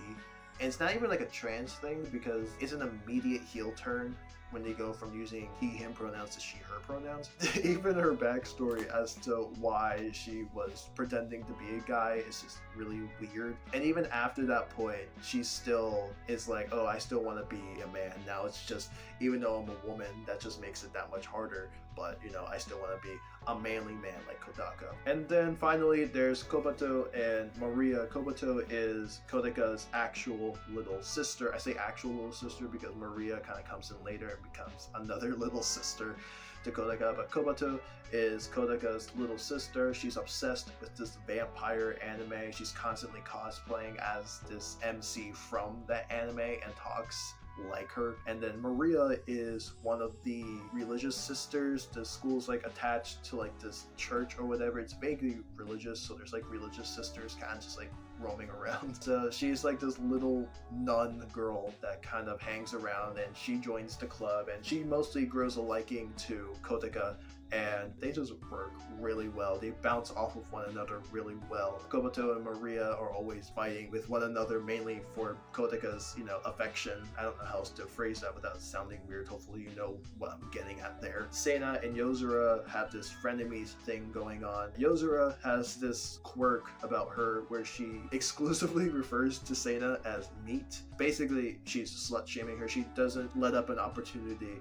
And it's not even like a trans thing, because it's an immediate heel turn when they go from using he, him pronouns to she, her pronouns. Even her backstory as to why she was pretending to be a guy is just really weird. And even after that point, she still is like, oh, I still want to be a man. Now it's just, even though I'm a woman, that just makes it that much harder. But, you know, I still want to be a manly man like Kodaka. And then finally, there's Kobato and Maria. Kobato is Kodaka's actual little sister. I say actual little sister because Maria kind of comes in later and becomes another little sister to Kodaka, but Kobato is Kodaka's little sister. She's obsessed with this vampire anime. She's constantly cosplaying as this MC from that anime and talks like her. And then Maria is one of the religious sisters. The school's like attached to like this church or whatever. It's vaguely religious, so there's like religious sisters kind of just like roaming around. So she's like this little nun girl that kind of hangs around, and she joins the club, and she mostly grows a liking to Kodaka, and they just work really well. They bounce off of one another really well. Kobato and Maria are always fighting with one another, mainly for Kodaka's, you know, affection. I don't know how else to phrase that without sounding weird. Hopefully you know what I'm getting at there. Seina and Yozura have this frenemies thing going on. Yozura has this quirk about her where she exclusively refers to Seina as meat. Basically, she's slut-shaming her. She doesn't let up an opportunity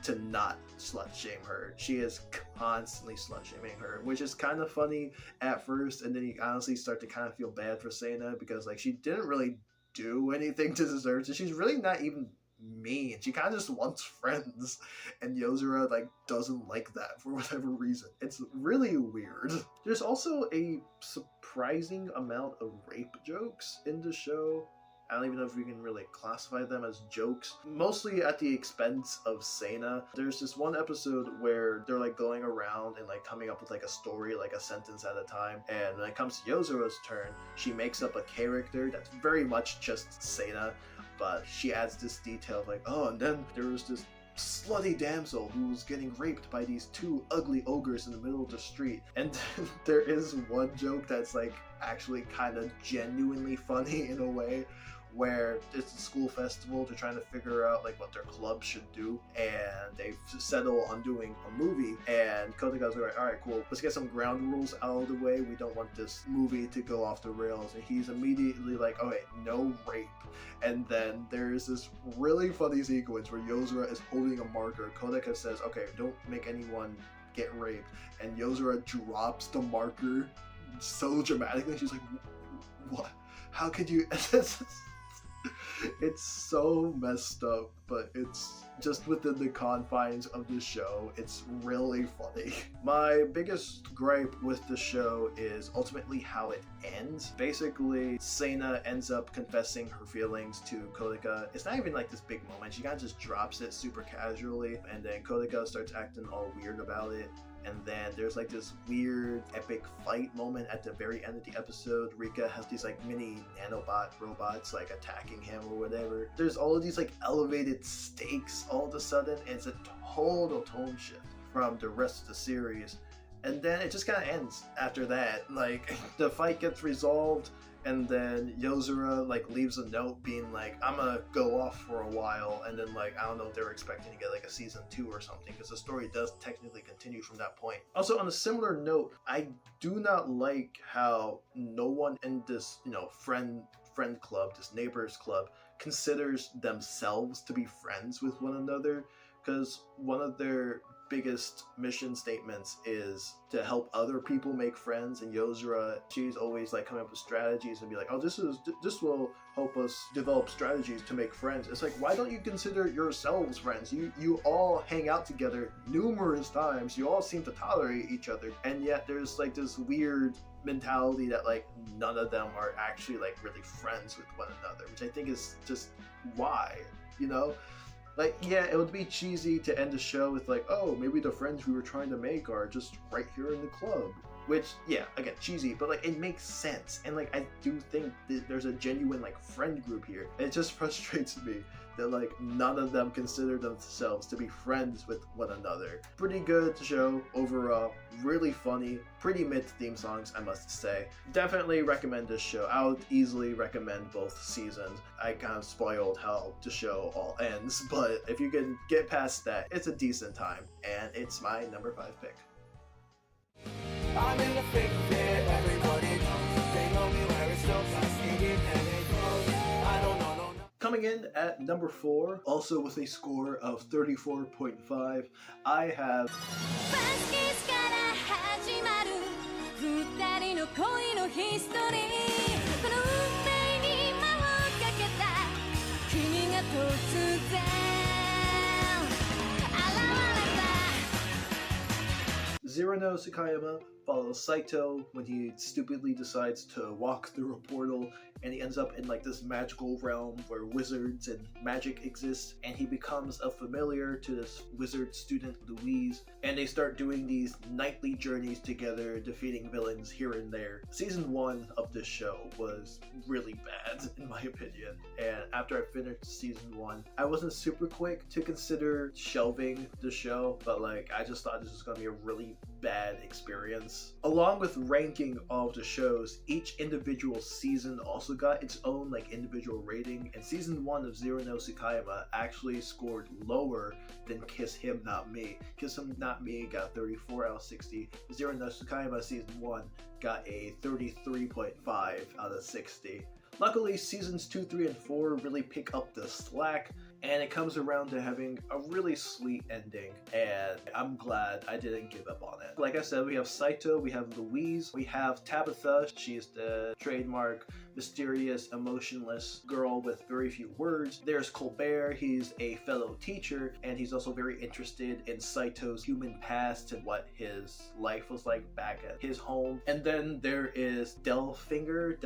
to not slut shame her. She is constantly slut shaming her, which is kind of funny at first, and then you honestly start to kind of feel bad for Seina because like she didn't really do anything to deserve it. She's really not even mean. She kind of just wants friends, and Yozura like doesn't like that for whatever reason. It's really weird. There's also a surprising amount of rape jokes in the show. I don't even know if we can really classify them as jokes. Mostly at the expense of Seina. There's this one episode where they're like going around and like coming up with like a story, like a sentence at a time. And when it comes to Yozura's turn, she makes up a character that's very much just Seina, but she adds this detail of like, oh, and then there was this slutty damsel who was getting raped by these two ugly ogres in the middle of the street. And then there is one joke that's like actually kind of genuinely funny in a way, where it's a school festival. They're trying to figure out like what their club should do, and they settle on doing a movie, and Kodaka's like, all right, cool, let's get some ground rules out of the way. We don't want this movie to go off the rails. And he's immediately like, okay, no rape. And then there's this really funny sequence where Yozura is holding a marker. Kodaka says, okay, don't make anyone get raped, and Yozura drops the marker so dramatically. She's like, what? How could you? It's so messed up, but it's just within the confines of the show. It's really funny. My biggest gripe with the show is ultimately how it ends. Basically, Seina ends up confessing her feelings to Kodaka. It's not even like this big moment. She kind of just drops it super casually, and then Kodaka starts acting all weird about it. And then there's like this weird epic fight moment at the very end of the episode. Rika has these like mini nanobot robots like attacking him or whatever. There's all of these like elevated stakes all of a sudden, and it's a total tone shift from the rest of the series. And then it just kind of ends after that. Like the fight gets resolved, and then Yozura like leaves a note being like, I'm gonna go off for a while. And then like, I don't know if they were expecting to get like a season 2 or something, because the story does technically continue from that point. Also, on a similar note, I do not like how no one in this, you know, friend club, this neighbors club, considers themselves to be friends with one another, because one of their biggest mission statements is to help other people make friends. And Yozura, she's always like coming up with strategies and be like, oh, this will help us develop strategies to make friends. It's like, why don't you consider yourselves friends? You all hang out together numerous times, you all seem to tolerate each other, and yet there's like this weird mentality that like none of them are actually like really friends with one another, which I think is just why, you know? Like, yeah, it would be cheesy to end the show with like, oh, maybe the friends we were trying to make are just right here in the club. which, yeah, again, cheesy, but like it makes sense. And like I do think that there's a genuine like friend group here. It just frustrates me that like none of them consider themselves to be friends with one another. Pretty good show overall, really funny, pretty mid theme songs, I must say. Definitely recommend this show. I would easily recommend both seasons. I kind of spoiled how the show all ends, but if you can get past that, it's a decent time, and it's my number 5 pick. I'm in the thick of it, everybody knows. They know me where it stops, I see it and it goes. I don't know. Coming in at number 4, also with a score of 34.5, I have Zero no Tsukayama follows Saito when he stupidly decides to walk through a portal, and he ends up in like this magical realm where wizards and magic exist, and he becomes a familiar to this wizard student Louise, and they start doing these nightly journeys together, defeating villains here and there. Season 1 of this show was really bad in my opinion, and after I finished season 1, I wasn't super quick to consider shelving the show, but like I just thought this was gonna be a really bad experience. Along with ranking all of the shows, each individual season also got its own like individual rating, and season 1 of Zero no Tsukayama actually scored lower than Kiss Him Not Me. Kiss Him Not Me got 34 out of 60. Zero no Tsukayama season 1 got a 33.5 out of 60. Luckily, seasons 2, 3, and 4 really pick up the slack, and it comes around to having a really sweet ending, and I'm glad I didn't give up on it. Like I said, we have Saito, we have Louise, we have Tabitha. She's the trademark mysterious, emotionless girl with very few words. There's Colbert, he's a fellow teacher, and he's also very interested in Saito's human past and what his life was like back at his home. And then there is Delflinger.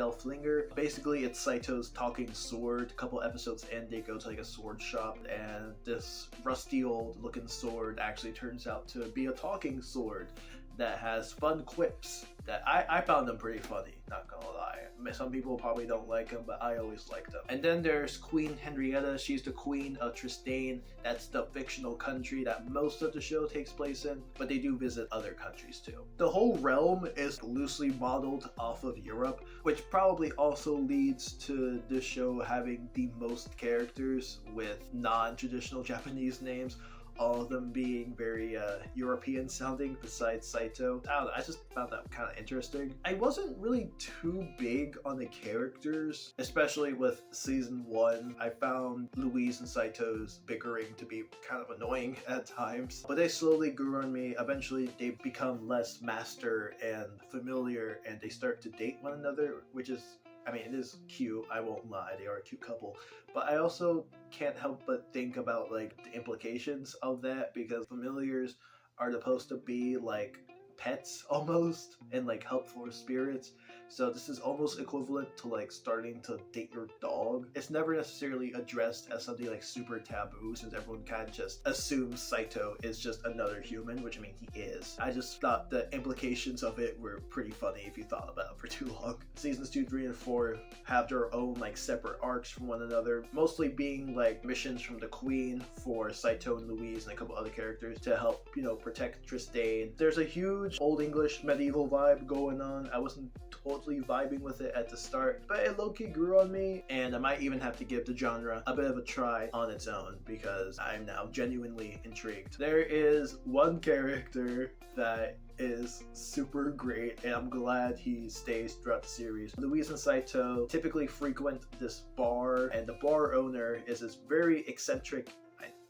Basically, it's Saito's talking sword. A couple episodes in, they go to like a sword shop, and this rusty old looking sword actually turns out to be a talking sword that has fun quips that I found them pretty funny, not gonna lie. Some people probably don't like them, but I always liked them. And then there's Queen Henrietta. She's the queen of Tristane. That's the fictional country that most of the show takes place in, but they do visit other countries too. The whole realm is loosely modeled off of Europe, which probably also leads to this show having the most characters with non-traditional Japanese names, all of them being very European sounding besides Saito. I don't know, I just found that kind of interesting. I wasn't really too big on the characters, especially with season 1. I found Louise and Saito's bickering to be kind of annoying at times, but they slowly grew on me. Eventually they become less master and familiar, and they start to date one another, which is, I mean, it is cute, I won't lie, they are a cute couple, but I also can't help but think about like the implications of that, because familiars are supposed to be like pets almost, and like helpful spirits. So this is almost equivalent to like starting to date your dog. It's never necessarily addressed as something like super taboo, since everyone kind of just assumes Saito is just another human, which I mean he is. I just thought the implications of it were pretty funny if you thought about it for too long. Seasons 2, 3, and 4 have their own like separate arcs from one another, mostly being like missions from the Queen for Saito and Louise and a couple other characters to help, you know, protect Tristane. There's a huge Old English medieval vibe going on. I wasn't totally vibing with it at the start, but it low-key grew on me, and I might even have to give the genre a bit of a try on its own, because I'm now genuinely intrigued. There is one character that is super great, and I'm glad he stays throughout the series. Louise and Saito typically frequent this bar, and the bar owner is this very eccentric,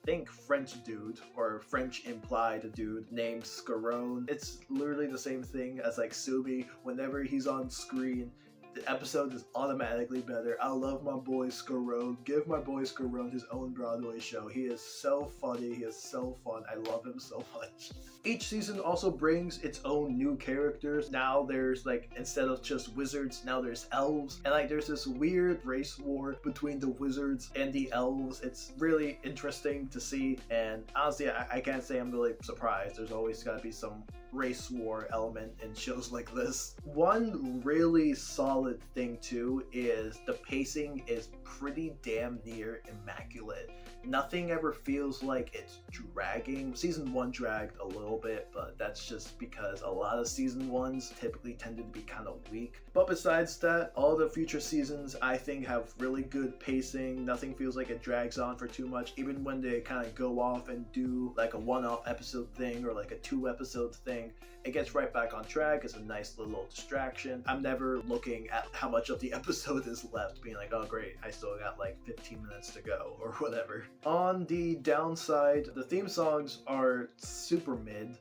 think French dude, or French implied dude, named Scarone. It's literally the same thing as like Subi. Whenever he's on screen, the episode is automatically better. I love my boy Scarone. Give my boy Scarone his own Broadway show. He is so funny. He is so fun. I love him so much. Each season also brings its own new characters. Now there's like, instead of just wizards, now there's elves. And like there's this weird race war between the wizards and the elves. It's really interesting to see. And honestly, I can't say I'm really surprised. There's always got to be some race war element in shows like this. One really solid thing too is the pacing is pretty damn near immaculate. Nothing ever feels like it's dragging. Season 1 dragged a little bit, but that's just because a lot of season 1s typically tended to be kind of weak. But besides that, all the future seasons I think have really good pacing. Nothing feels like it drags on for too much, even when they kind of go off and do like a one-off episode thing or like a 2-episode thing. It gets right back on track. It's a nice little distraction. I'm never looking at how much of the episode is left, being like, oh great, I still got like 15 minutes to go or whatever. On the downside, the theme songs are super mid.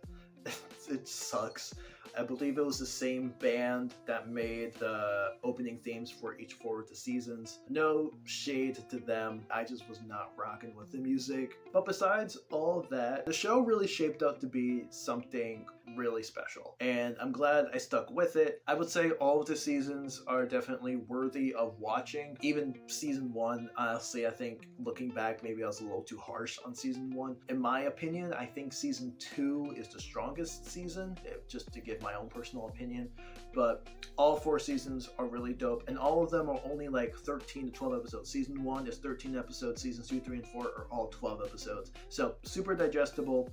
It sucks. I believe it was the same band that made the opening themes for each 4 of the seasons. No shade to them, I just was not rocking with the music. But besides all of that, the show really shaped up to be something really special, and I'm glad I stuck with it. I would say all of the seasons are definitely worthy of watching. Even season 1, honestly, I think looking back, maybe I was a little too harsh on season 1. In my opinion, I think season 2 is the strongest season, just to give my own personal opinion. But all 4 seasons are really dope, and all of them are only like 13 to 12 episodes. Season 1 is 13 episodes, seasons 2, 3, and 4 are all 12 episodes. So super digestible,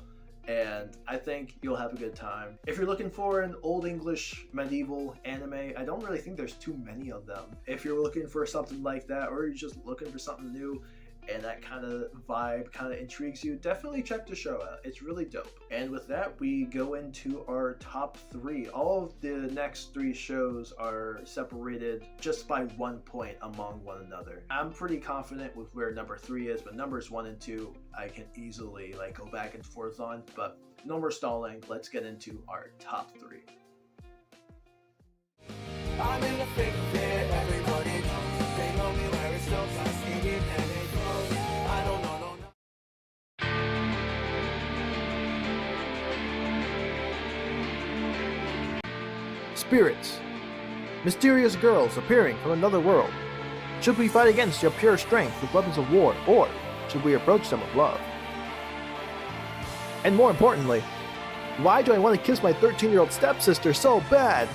and I think you'll have a good time. If you're looking for an old English medieval anime, I don't really think there's too many of them. If you're looking for something like that, or you're just looking for something new, and that kind of vibe kind of intrigues you, definitely check the show out. It's really dope. And with that, we go into our top 3. All of the next 3 shows are separated just by 1 point among one another. I'm pretty confident with where number 3 is, but numbers 1 and 2 I can easily like go back and forth on. But no more stalling, let's get into our top 3. I'm in the thick of it, everybody knows. They know me where it stops, I see it and it goes. I don't know, Spirits. Mysterious girls appearing from another world. Should we fight against your pure strength with weapons of war, or should we approach them with love? And more importantly, why do I want to kiss my 13-year-old stepsister so bad?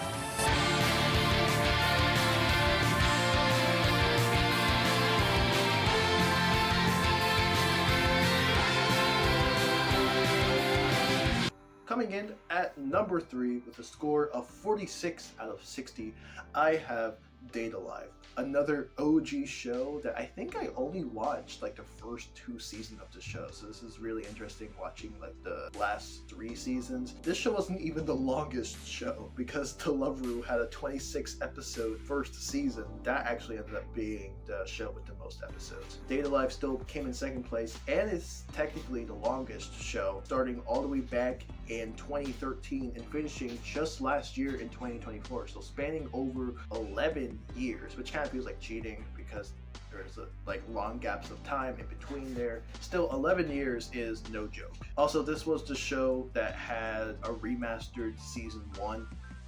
Coming in at number 3 with a score of 46 out of 60, I have Data Live, another OG show that I think I only watched like the first 2 seasons of the show. So this is really interesting watching like the last 3 seasons. This show wasn't even the longest show because The Love Ru had a 26 episode first season. That actually ended up being the show with the most episodes. Data Live still came in 2nd place and is technically the longest show, starting all the way back in 2013 and finishing just last year in 2024. So spanning over 11 years, which kind of feels like cheating because there's like long gaps of time in between there. Still, 11 years is no joke. Also, this was the show that had a remastered season 1,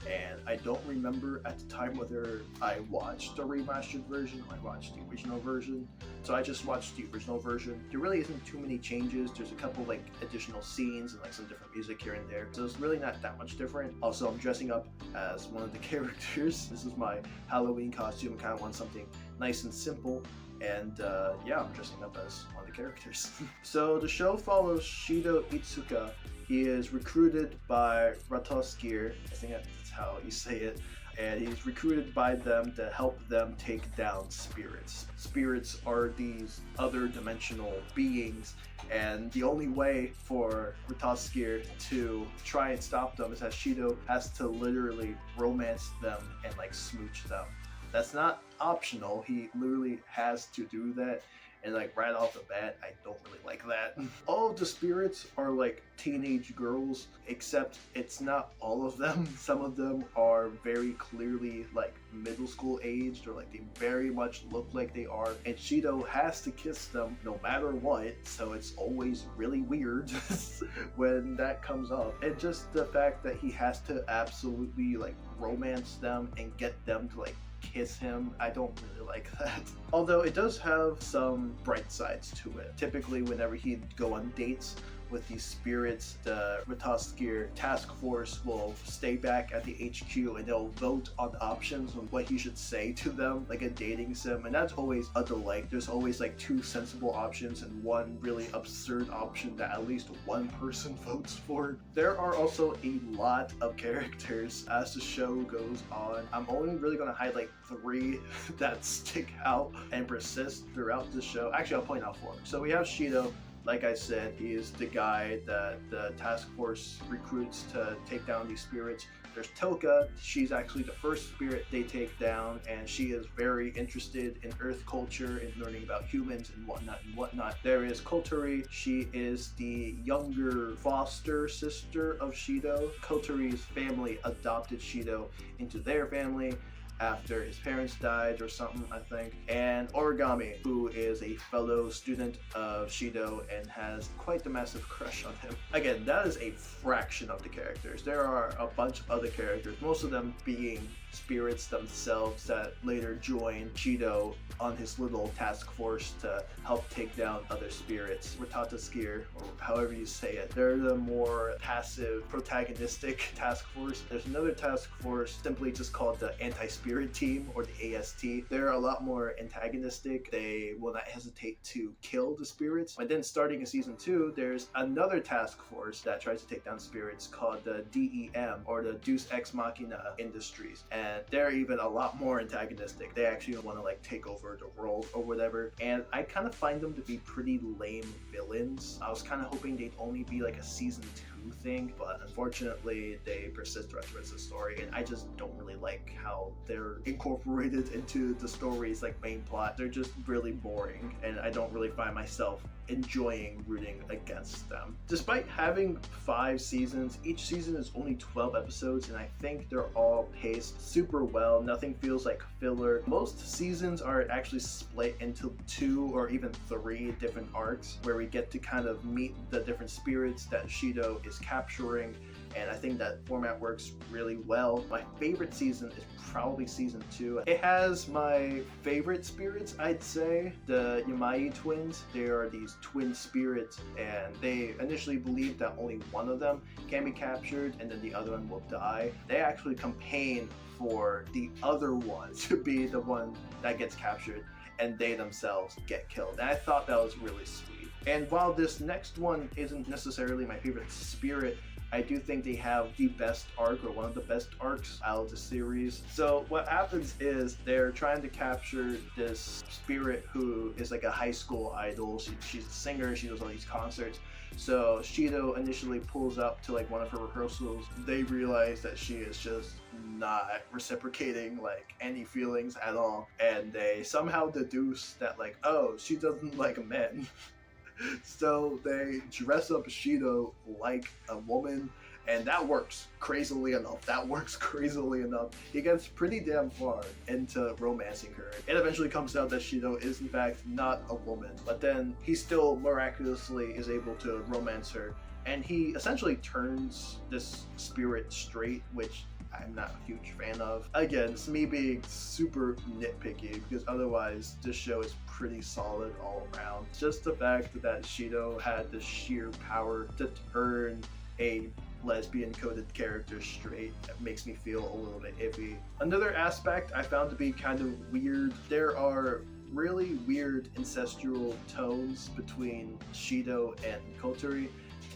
and I don't remember at the time whether I watched the remastered version or I watched the original version. So I just watched the original version. There really isn't too many changes. There's a couple like additional scenes and like some different music here and there. So it's really not that much different. Also, I'm dressing up as one of the characters. This is my Halloween costume. I kind of want something nice and simple. And yeah, I'm dressing up as one of the characters. So the show follows Shido Itsuka. He is recruited by Ratoskir, I think that's how you say it, and he's recruited by them to help them take down spirits. Spirits are these other dimensional beings, and the only way for Ratoskir to try and stop them is that Shido has to literally romance them and like smooch them. That's not optional, he literally has to do that. And like right off the bat, I don't really like that. All of the spirits are like teenage girls, except it's not all of them. Some of them are very clearly like middle school aged, or like they very much look like they are. And Shido has to kiss them no matter what, so it's always really weird when that comes up. And just the fact that he has to absolutely like romance them and get them to like kiss him, I don't really like that. Although it does have some bright sides to it. Typically whenever he'd go on dates with these spirits, the Rataskir task force will stay back at the HQ and they'll vote on options on what he should say to them, like a dating sim, and that's always a delight. There's always like two sensible options and one really absurd option that at least one person votes for. There are also a lot of characters as the show goes on. I'm only really going to highlight 3 that stick out and persist throughout the show. Actually, I'll point out 4. So we have Shido. Like I said, he is the guy that the task force recruits to take down these spirits. There's Toka. She's actually the first spirit they take down, and she is very interested in Earth culture and learning about humans and whatnot. There is Kotori. She is the younger foster sister of Shido. Kotori's family adopted Shido into their family after his parents died or something, I think. And Origami, who is a fellow student of Shido and has quite the massive crush on him. Again, that is a fraction of the characters. There are a bunch of other characters, most of them being spirits themselves that later join Shido on his little task force to help take down other spirits. Ratataskir, or however you say it. They're the more passive, protagonistic task force. There's another task force simply just called the Anti-Spirit Team, or the AST. They're a lot more antagonistic. They will not hesitate to kill the spirits. And then starting in season 2, there's another task force that tries to take down spirits called the DEM, or the Deus Ex Machina Industries. And they're even a lot more antagonistic. They actually want to like take over the world or whatever. And I kind of find them to be pretty lame villains. I was kind of hoping they'd only be like a season 2 thing, but unfortunately they persist throughout the rest of the story, and I just don't really like how they're incorporated into the story's like main plot. They're just really boring, and I don't really find myself enjoying rooting against them. Despite having 5 seasons, each season is only 12 episodes, and I think they're all paced super well. Nothing feels like filler. Most seasons are actually split into 2 or even 3 different arcs where we get to kind of meet the different spirits that Shido is capturing, and I think that format works really well. My favorite season is probably season 2. It has my favorite spirits, I'd say. The Yamai twins. They are these twin spirits, and they initially believe that only one of them can be captured and then the other one will die. They actually campaign for the other one to be the one that gets captured, and they themselves get killed. And I thought that was really sweet. And while this next one isn't necessarily my favorite spirit, I do think they have the best arc, or one of the best arcs out of the series. So what happens is they're trying to capture this spirit who is like a high school idol. She's a singer, she does all these concerts. So Shido initially pulls up to like one of her rehearsals. They realize that she is just not reciprocating like any feelings at all, and they somehow deduce that like, oh, she doesn't like men. So they dress up Shido like a woman, and that works crazily enough. He gets pretty damn far into romancing her. It eventually comes out that Shido is in fact not a woman, but then he still miraculously is able to romance her, and he essentially turns this spirit straight, which I'm not a huge fan of. Again, it's me being super nitpicky, because otherwise this show is pretty solid all around. Just the fact that Shido had the sheer power to turn a lesbian coded character straight makes me feel a little bit iffy. Another aspect I found to be kind of weird, there are really weird incestual tones between Shido and Kotori.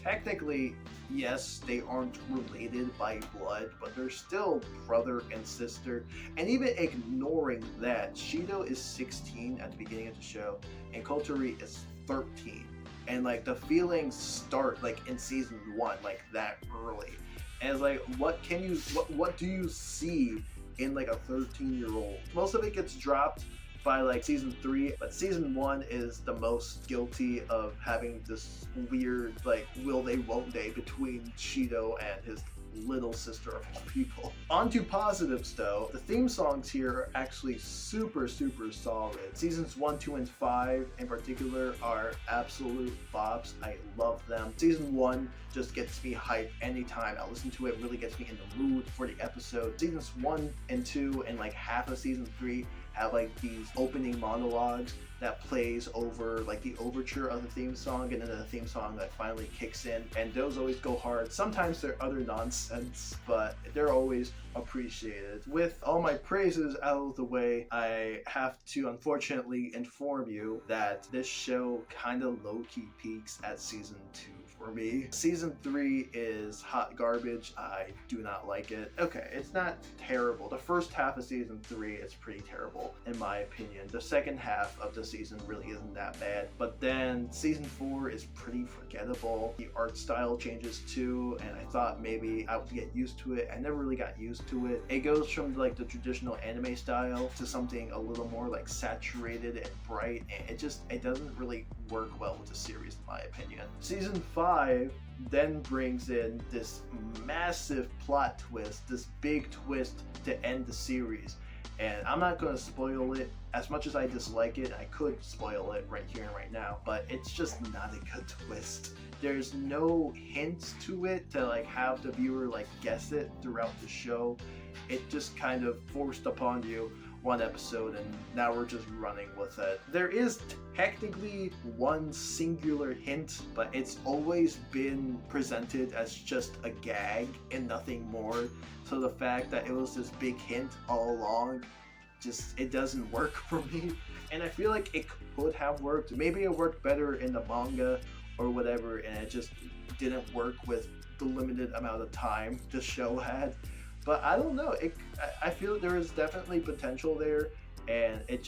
Technically, yes, they aren't related by blood, but they're still brother and sister. And even ignoring that, Shido is 16 at the beginning of the show, and Kotori is 13. And like the feelings start like in season 1, like that early. And it's like, what do you see in like a 13-year-old? Most of it gets dropped by like season 3, but season 1 is the most guilty of having this weird like will they won't they between Shido and his little sister of all people. On to positives though, the theme songs here are actually super solid. Seasons 1, 2, and 5 in particular are absolute bops. I love them. Season 1 just gets me hyped anytime I listen to it, really gets me in the mood for the episode. Seasons 1 and 2 and like half of season 3 have like these opening monologues that plays over like the overture of the theme song, and then the theme song that finally kicks in, and those always go hard. Sometimes they're utter nonsense, but they're always appreciated. With all my praises out of the way, I have to unfortunately inform you that this show kind of low-key peaks at season 2 for me. Season 3 is hot garbage. I do not like it. Okay, it's not terrible. The first half of season 3 is pretty terrible in my opinion. The second half of the season really isn't that bad, but then season 4 is pretty forgettable. The art style changes too, and I thought maybe I would get used to it. I never really got used to it. It goes from like the traditional anime style to something a little more like saturated and bright, and it doesn't really work well with the series in my opinion. Season 5 then brings in this massive plot twist, this big twist to end the series. And I'm not going to spoil it. As much as I dislike it, I could spoil it right here and right now, but it's just not a good twist. There's no hints to it to like have the viewer like guess it throughout the show. It just kind of forced upon you one episode, and now we're just running with it. There is technically one singular hint, but it's always been presented as just a gag and nothing more. So the fact that it was this big hint all along, just it doesn't work for me. And I feel like it could have worked. Maybe it worked better in the manga or whatever, and it just didn't work with the limited amount of time the show had. But I don't know. I feel there is definitely potential there, and it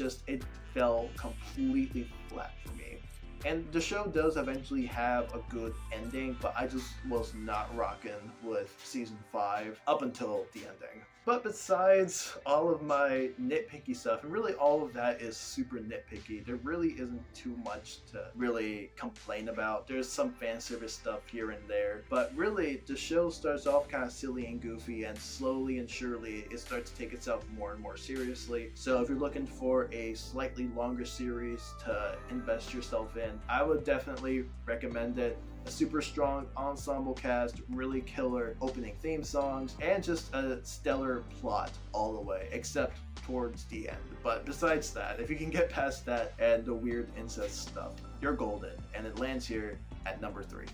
fell completely flat for me. And the show does eventually have a good ending, but I just was not rocking with season 5 up until the ending. But besides all of my nitpicky stuff, and really all of that is super nitpicky, there really isn't too much to really complain about. There's some fan service stuff here and there, but really the show starts off kind of silly and goofy, and slowly and surely it starts to take itself more and more seriously. So if you're looking for a slightly longer series to invest yourself in, I would definitely recommend it. A super strong ensemble cast, really killer opening theme songs, and just a stellar plot all the way, except towards the end. But besides that, if you can get past that and the weird incest stuff, you're golden, and it lands here at number 3.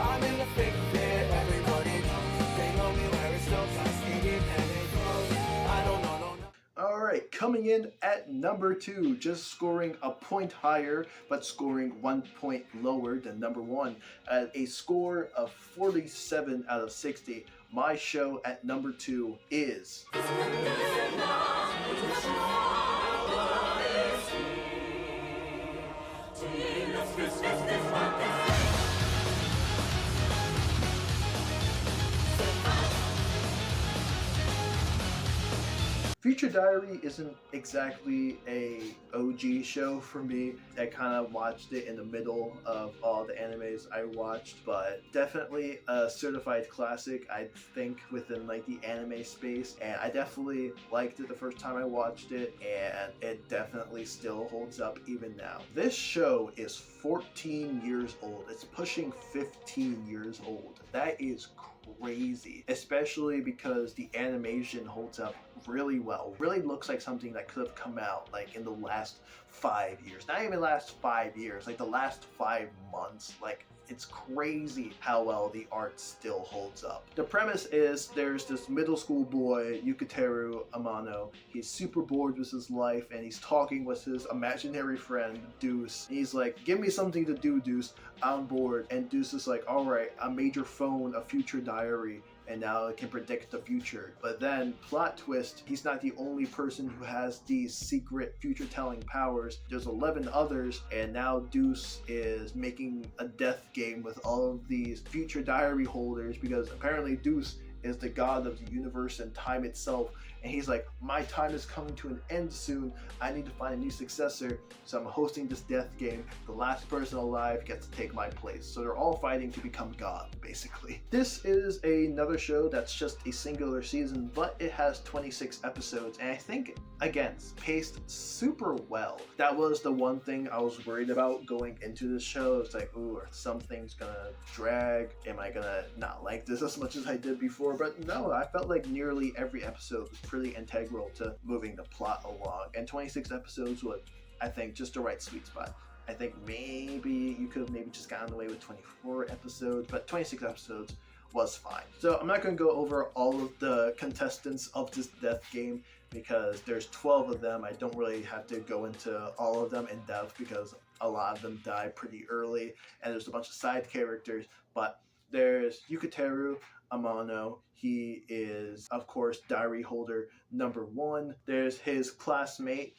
I'm in the thick of it, everybody knows. They know me where it stops, I skate it and it goes. I don't know. Alright, coming in at number 2, just scoring a point higher, but scoring 1 point lower than number 1, at a score of 47 out of 60. My show at number 2 is... Future Diary isn't exactly a OG show for me. I kind of watched it in the middle of all the animes I watched, but definitely a certified classic, I think, within like the anime space. And I definitely liked it the first time I watched it, and it definitely still holds up even now. This show is 14 years old. It's pushing 15 years old. That is crazy, especially because the animation holds up really well. Really looks like something that could have come out like in the last 5 years. Not even last 5 years, like the last 5 months. Like, it's crazy how well the art still holds up. The premise is there's this middle school boy, Yukateru Amano. He's super bored with his life, and he's talking with his imaginary friend, Deuce. And he's like, give me something to do, Deuce. I'm bored. And Deuce is like, alright, I made your phone a future diary, and now it can predict the future. But then, plot twist, he's not the only person who has these secret future-telling powers. There's 11 others, and now Deuce is making a death game with all of these future diary holders, because apparently Deuce is the god of the universe and time itself. And he's like, my time is coming to an end soon. I need to find a new successor. So I'm hosting this death game. The last person alive gets to take my place. So they're all fighting to become God, basically. This is another show that's just a singular season, but it has 26 episodes. And I think, again, paced super well. That was the one thing I was worried about going into this show. It's like, ooh, are some things gonna drag? Am I gonna not like this as much as I did before? before, but no, I felt like nearly every episode was pretty integral to moving the plot along, and 26 episodes was, I think, just the right sweet spot. I think maybe you could have maybe just gotten away with 24 episodes, but 26 episodes was fine. So I'm not going to go over all of the contestants of this death game because there's 12 of them. I don't really have to go into all of them in depth because a lot of them die pretty early, and there's a bunch of side characters, but there's Yukiteru Amano. He is, of course, diary holder number 1. There's his classmate,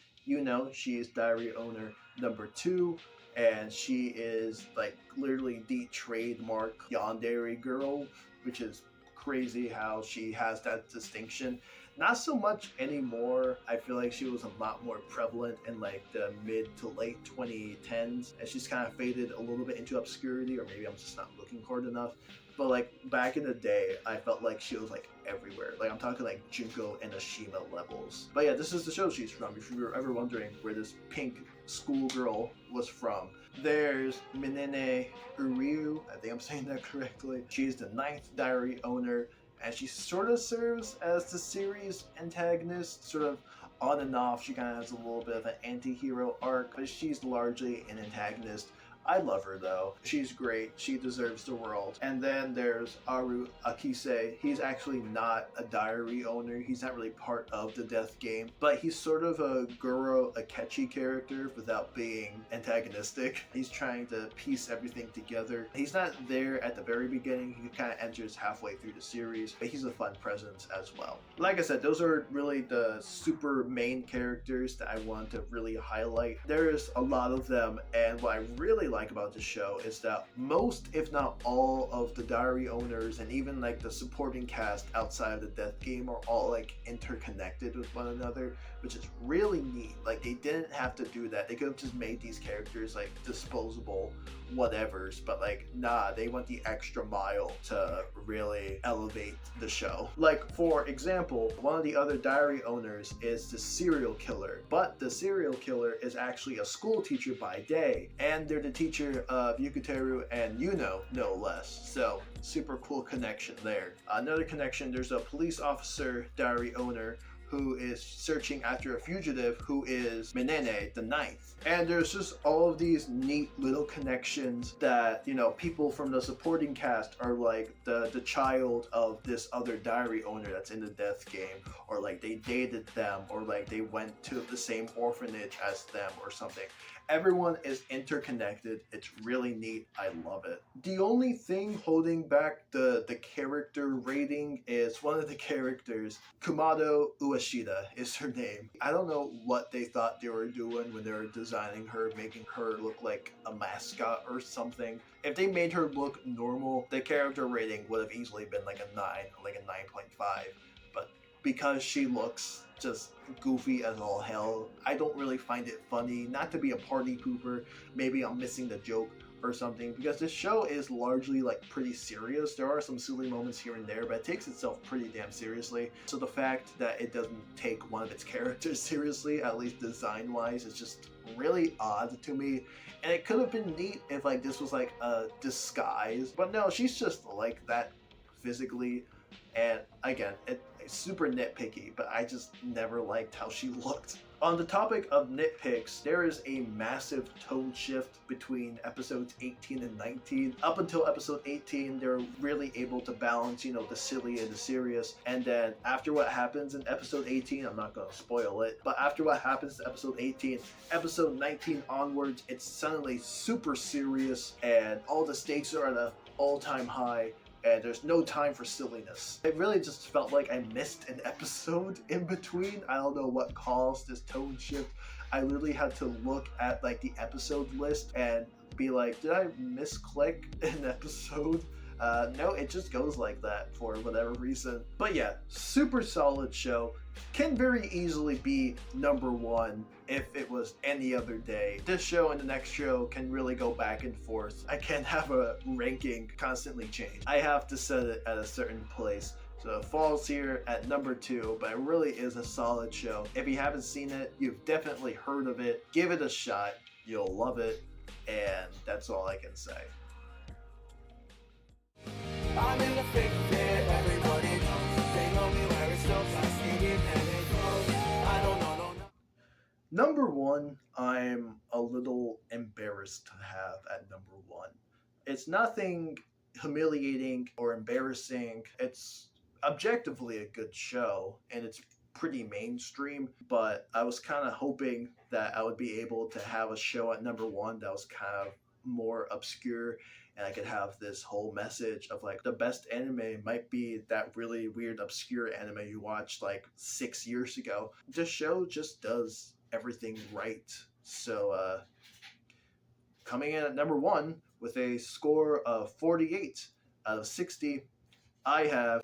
she's diary owner number 2, and she is like literally the trademark yandere girl, which is crazy how she has that distinction. Not so much anymore. I feel like she was a lot more prevalent in like the mid to late 2010s, and she's kind of faded a little bit into obscurity, or maybe I'm just not looking hard enough. But like back in the day, I felt like she was like everywhere. Like I'm talking like Junko and Ashima levels. But yeah, this is the show she's from, if you were ever wondering where this pink schoolgirl was from. There's Minene Uryu, I think I'm saying that correctly. She's the 9th diary owner, and she sort of serves as the series antagonist, sort of on and off. She kind of has a little bit of an anti-hero arc, but she's largely an antagonist. I love her though. She's great. She deserves the world. And then there's Aru Akise. He's actually not a diary owner. He's not really part of the death game, but he's sort of a Goro Akechi character without being antagonistic. He's trying to piece everything together. He's not there at the very beginning. He kind of enters halfway through the series, but he's a fun presence as well. Like I said, those are really the super main characters that I want to really highlight. There's a lot of them, and what I really like about the show is that most, if not all, of the diary owners and even like the supporting cast outside of the death game are all like interconnected with one another, which is really neat. Like they didn't have to do that. They could have just made these characters like disposable whatevers, but like nah, they went the extra mile to really elevate the show. Like for example, one of the other diary owners is the serial killer, but the serial killer is actually a school teacher by day, and they're the teacher of Yukiteru and Yuno, no less. So super cool connection there. Another connection, there's a police officer diary owner who is searching after a fugitive who is Minene, the 9th. And there's just all of these neat little connections that, people from the supporting cast are like the child of this other diary owner that's in the death game, or like they dated them, or like they went to the same orphanage as them or something. Everyone is interconnected. It's really neat. I love it. The only thing holding back the character rating is one of the characters, Kumado Ueshida is her name. I don't know what they thought they were doing when they were designing her, making her look like a mascot or something. If they made her look normal, the character rating would have easily been like a 9, like a 9.5. But because she looks just goofy as all hell, I don't really find it funny. Not to be a party pooper, maybe I'm missing the joke or something, because this show is largely like pretty serious. There are some silly moments here and there, but it takes itself pretty damn seriously. So the fact that it doesn't take one of its characters seriously, at least design wise, is just really odd to me. And it could have been neat if like this was like a disguise, but no, she's just like that physically. And again, it's super nitpicky, but I just never liked how she looked. On the topic of nitpicks, there is a massive tone shift between episodes 18 and 19. Up until episode 18, they're really able to balance, the silly and the serious. And then after what happens in episode 18, I'm not going to spoil it, but after what happens in episode 18, episode 19 onwards, it's suddenly super serious and all the stakes are at an all-time high. And there's no time for silliness. It really just felt like I missed an episode in between. I don't know what caused this tone shift. I literally had to look at like the episode list and be like, did I misclick an episode? No, it just goes like that for whatever reason. But yeah, super solid show. Can very easily be number 1 if it was any other day. This show and the next show can really go back and forth. I can't have a ranking constantly change. I have to set it at a certain place. So it falls here at number 2, but it really is a solid show. If you haven't seen it, you've definitely heard of it. Give it a shot. You'll love it. And that's all I can say. I'm in the thick of it, everybody Number one, I'm a little embarrassed to have at number one. It's nothing humiliating or embarrassing. It's objectively a good show and it's pretty mainstream, but I was kind of hoping that I would be able to have a show at number one that was kind of more obscure and I could have this whole message of like the best anime might be that really weird obscure anime you watched like 6 years ago. This show just does everything right. So coming in at number one with a score of 48 out of 60, I have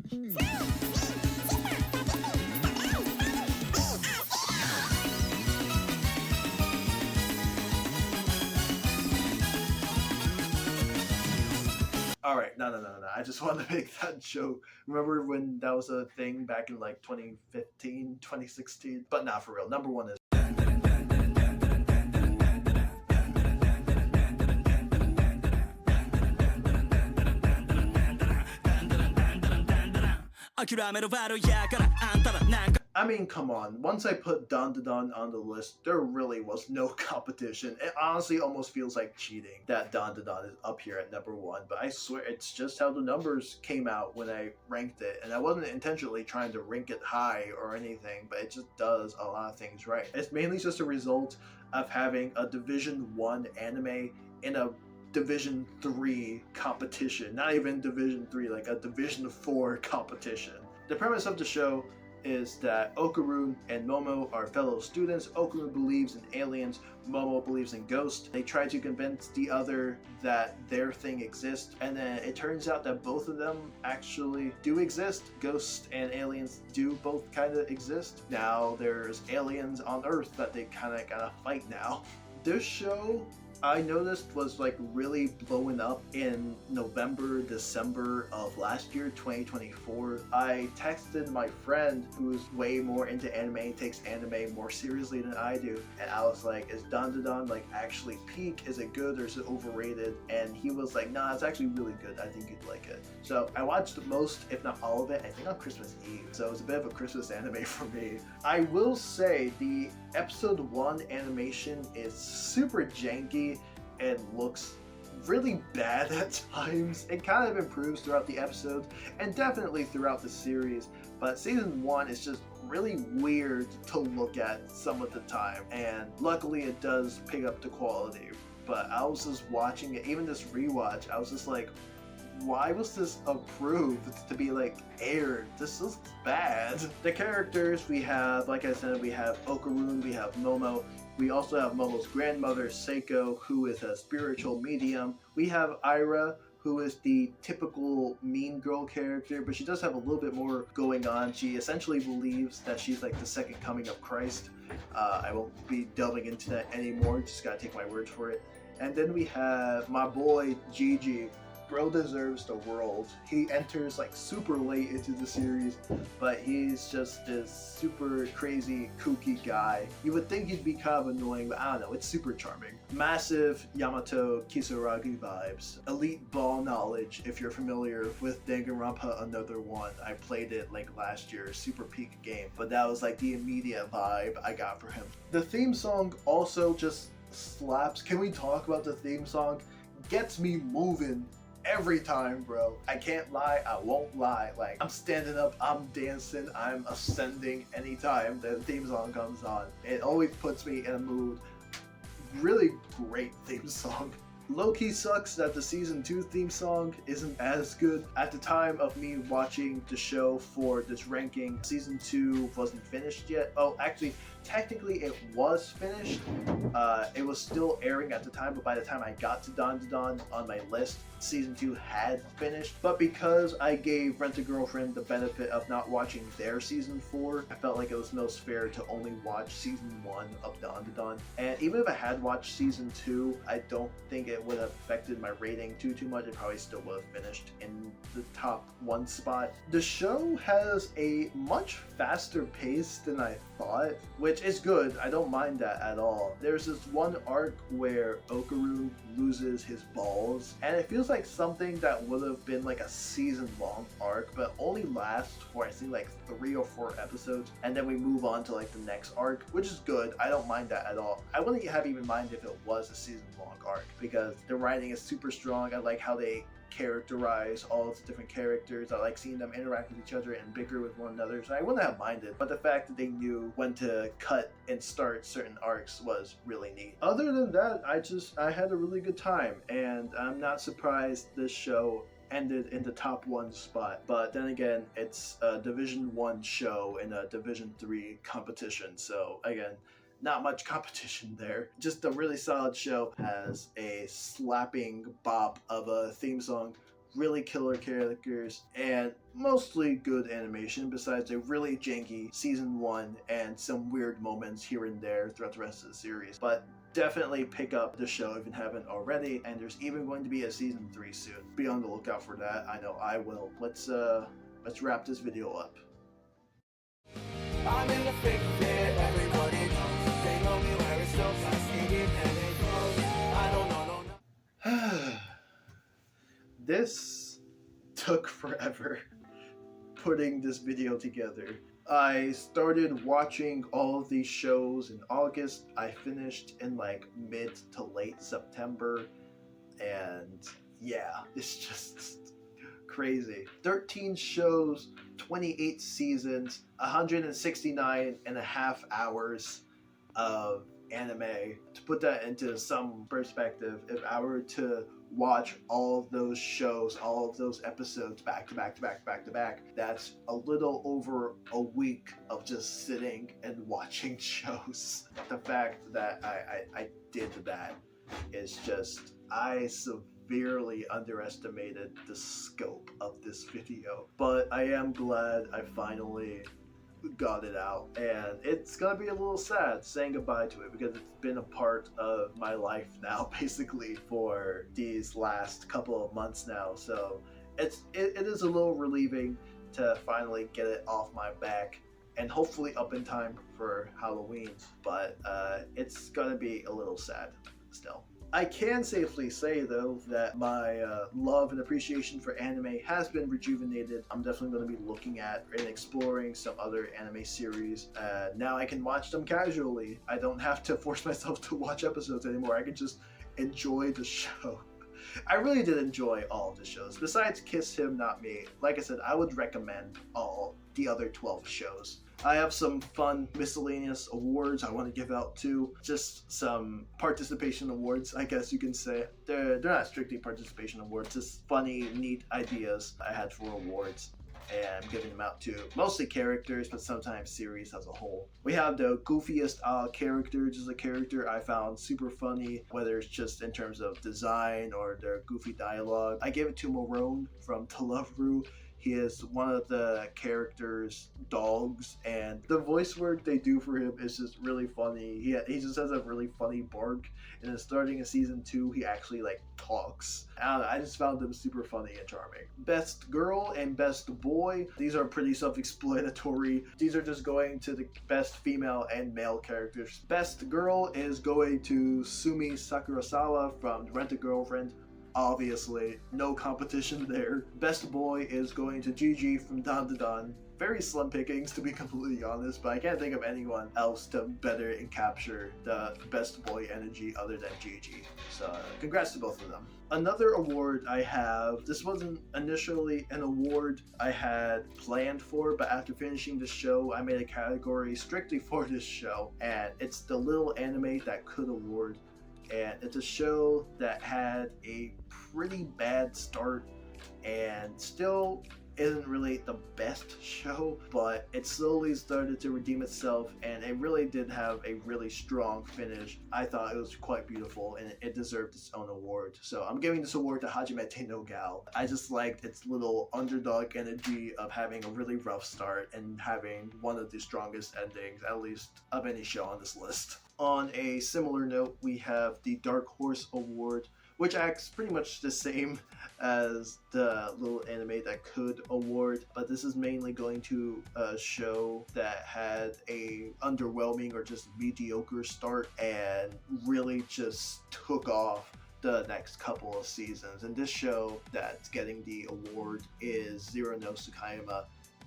all right, no. I just want to make that joke. Remember when that was a thing back in like 2015, 2016? But not for real. Number one is. I mean, come on. Once I put Don Da Don on the list, there really was no competition. It honestly almost feels like cheating that Don Da Don is up here at number one. But I swear, it's just how the numbers came out when I ranked it. And I wasn't intentionally trying to rank it high or anything, but it just does a lot of things right. It's mainly just a result of having a Division 1 anime in a Division 3 competition. Not even Division 3, like a Division 4 competition. The premise of the show is that Okarun and Momo are fellow students. Okarun believes in aliens, Momo believes in ghosts. They try to convince the other that their thing exists, and then it turns out that both of them actually do exist. Ghosts and aliens do both kind of exist. Now there's aliens on Earth that they kind of gotta fight now. This show I noticed was like really blowing up in November, December of last year, 2024. I texted my friend who's way more into anime, takes anime more seriously than I do, and I was like, is Don Da Don like actually peak? Is it good or is it overrated? And he was like, nah, it's actually really good. I think you'd like it. So I watched most, if not all of it, I think on Christmas Eve. So it was a bit of a Christmas anime for me. I will say the episode 1 animation is super janky and looks really bad at times. It kind of improves throughout the episodes and definitely throughout the series, but season 1 is just really weird to look at some of the time, and luckily it does pick up the quality. But I was just watching it, even this rewatch, I was just like, why was this approved to be like aired? This is bad. The characters we have, like I said, we have Okarun, we have Momo, we also have Momo's grandmother, Seiko, who is a spiritual medium. We have Ira, who is the typical mean girl character, but she does have a little bit more going on. She essentially believes that she's like the second coming of Christ. I won't be delving into that anymore, just gotta take my word for it. And then we have my boy, Gigi. Bro deserves the world. He enters like super late into the series, but he's just this super crazy, kooky guy. You would think he'd be kind of annoying, but I don't know, it's super charming. Massive Yamato Kisaragi vibes. Elite ball knowledge, if you're familiar with Danganronpa Another One. I played it like last year, super peak game, but that was like the immediate vibe I got for him. The theme song also just slaps. Can we talk about the theme song? Gets me moving every time, bro. I can't lie, I won't lie. Like, I'm standing up, I'm dancing, I'm ascending anytime the theme song comes on. It always puts me in a mood. Really great theme song. Low-key sucks that the season 2 theme song isn't as good. At the time of me watching the show for this ranking, season 2 wasn't finished yet. Oh, actually, technically it was finished. It was still airing at the time, but by the time I got to Don Da Don on my list, season 2 had finished. But because I gave Rent-A-Girlfriend the benefit of not watching their season 4, I felt like it was most fair to only watch season 1 of Don Da Don. And even if I had watched season 2, I don't think it it would have affected my rating too much, it probably still would have finished in the top 1 spot. The show has a much faster pace than I thought, which is good. I don't mind that at all. There's this one arc where Okaru loses his balls, and it feels like something that would have been like a season-long arc, but only lasts for I think like 3 or 4 episodes, and then we move on to like the next arc, which is good. I don't mind that at all. I wouldn't have even mind if it was a season-long arc, because the writing is super strong. I like how they characterize all of the different characters. I like seeing them interact with each other and bicker with one another, so I wouldn't have minded. But the fact that they knew when to cut and start certain arcs was really neat. Other than that, I had a really good time, and I'm not surprised this show ended in the top 1 spot. But then again, it's a Division 1 show in a Division 3 competition, so again, not much competition there. Just a really solid show. Has a slapping bop of a theme song, really killer characters, and mostly good animation besides a really janky season 1 and some weird moments here and there throughout the rest of the series. But definitely pick up the show if you haven't already, and there's even going to be a season 3 soon. Be on the lookout for that. I know I will. Let's wrap this video up. I'm in the thick of it, everybody knows. They know me where it's so fast, and they know. I don't know. This took forever putting this video together. I started watching all of these shows in August. I finished in like mid to late September, and yeah, it's just crazy. 13 shows, 28 seasons, 169 and a half hours of anime. To put that into some perspective, if I were to watch all of those shows, all of those episodes back to back, that's a little over a week of just sitting and watching shows. The fact that I did that is just, I severely underestimated the scope of this video, but I am glad I finally got it out, and it's gonna be a little sad saying goodbye to it because it's been a part of my life now basically for these last couple of months now, so it is a little relieving to finally get it off my back and hopefully up in time for Halloween, but it's gonna be a little sad still. I can safely say, though, that my love and appreciation for anime has been rejuvenated. I'm definitely going to be looking at and exploring some other anime series. Now I can watch them casually. I don't have to force myself to watch episodes anymore. I can just enjoy the show. I really did enjoy all of the shows. Besides Kiss Him, Not Me, like I said, I would recommend all the other 12 shows. I have some fun miscellaneous awards I want to give out too. Just some participation awards, I guess you can say. They're not strictly participation awards, just funny, neat ideas I had for awards. And I'm giving them out to mostly characters, but sometimes series as a whole. We have the goofiest character, which is a character I found super funny, whether it's just in terms of design or their goofy dialogue. I gave it to Morone from To Love Ru. He is one of the character's dogs, and the voice work they do for him is just really funny. He just has a really funny bark, and then starting in season 2, he actually like talks. I don't know, I just found them super funny and charming. Best girl and best boy, these are pretty self-explanatory. These are just going to the best female and male characters. Best girl is going to Sumi Sakurasawa from Rent-a-Girlfriend. Obviously, no competition there. Best boy is going to Gigi from Dan Da Dan. Very slim pickings, to be completely honest, but I can't think of anyone else to better and capture the best boy energy other than Gigi. So, congrats to both of them. Another award I have, this wasn't initially an award I had planned for, but after finishing the show, I made a category strictly for this show, and it's the little anime that could award. And it's a show that had a pretty bad start and still isn't really the best show, but it slowly started to redeem itself, and it really did have a really strong finish. I thought it was quite beautiful, and it deserved its own award. So I'm giving this award to Hajimete no Gal. I just liked its little underdog energy of having a really rough start and having one of the strongest endings, at least of any show on this list. On a similar note, we have the Dark Horse Award, which acts pretty much the same as the little anime that could award, but this is mainly going to a show that had a underwhelming or just mediocre start and really just took off the next couple of seasons. And this show that's getting the award is Zero no Tsukayama,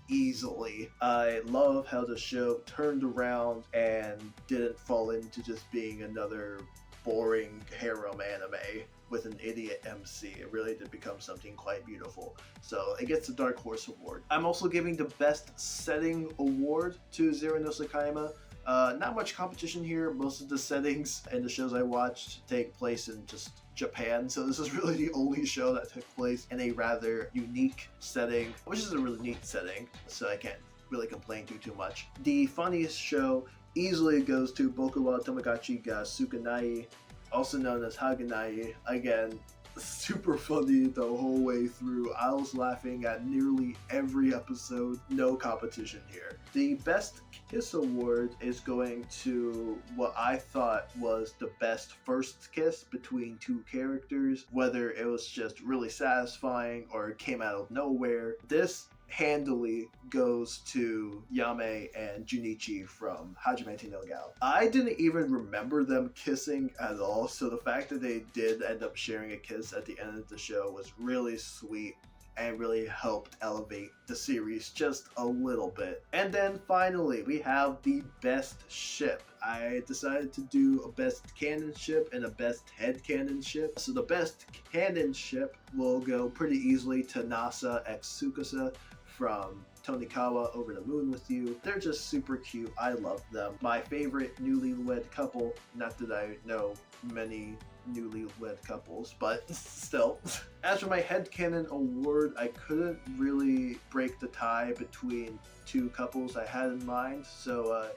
easily. I love how the show turned around and didn't fall into just being another boring harem anime with an idiot MC. It really did become something quite beautiful. So it gets the Dark Horse Award. I'm also giving the Best Setting Award to Zero no Tsukayama. Not much competition here. Most of the settings and the shows I watched take place in just Japan, so this is really the only show that took place in a rather unique setting, which is a really neat setting, so I can't really complain too much. The funniest show easily goes to Boku wa Tomodachi ga Sukanai, also known as Haganai. Again, super funny the whole way through. I was laughing at nearly every episode. No competition here. The Best Kiss Award is going to what I thought was the best first kiss between two characters, whether it was just really satisfying or it came out of nowhere. This handily goes to Yame and Junichi from Hajime no Gal. I didn't even remember them kissing at all, so the fact that they did end up sharing a kiss at the end of the show was really sweet and really helped elevate the series just a little bit. And then finally, we have the best ship. I decided to do a best canon ship and a best head canon ship. So the best canon ship will go pretty easily to Nasa x Tsukasa from Tonikawa Over the Moon with You. They're just super cute. I love them. My favorite newlywed couple, not that I know many newlywed couples, but still. As for my headcanon award, I couldn't really break the tie between two couples I had in mind, so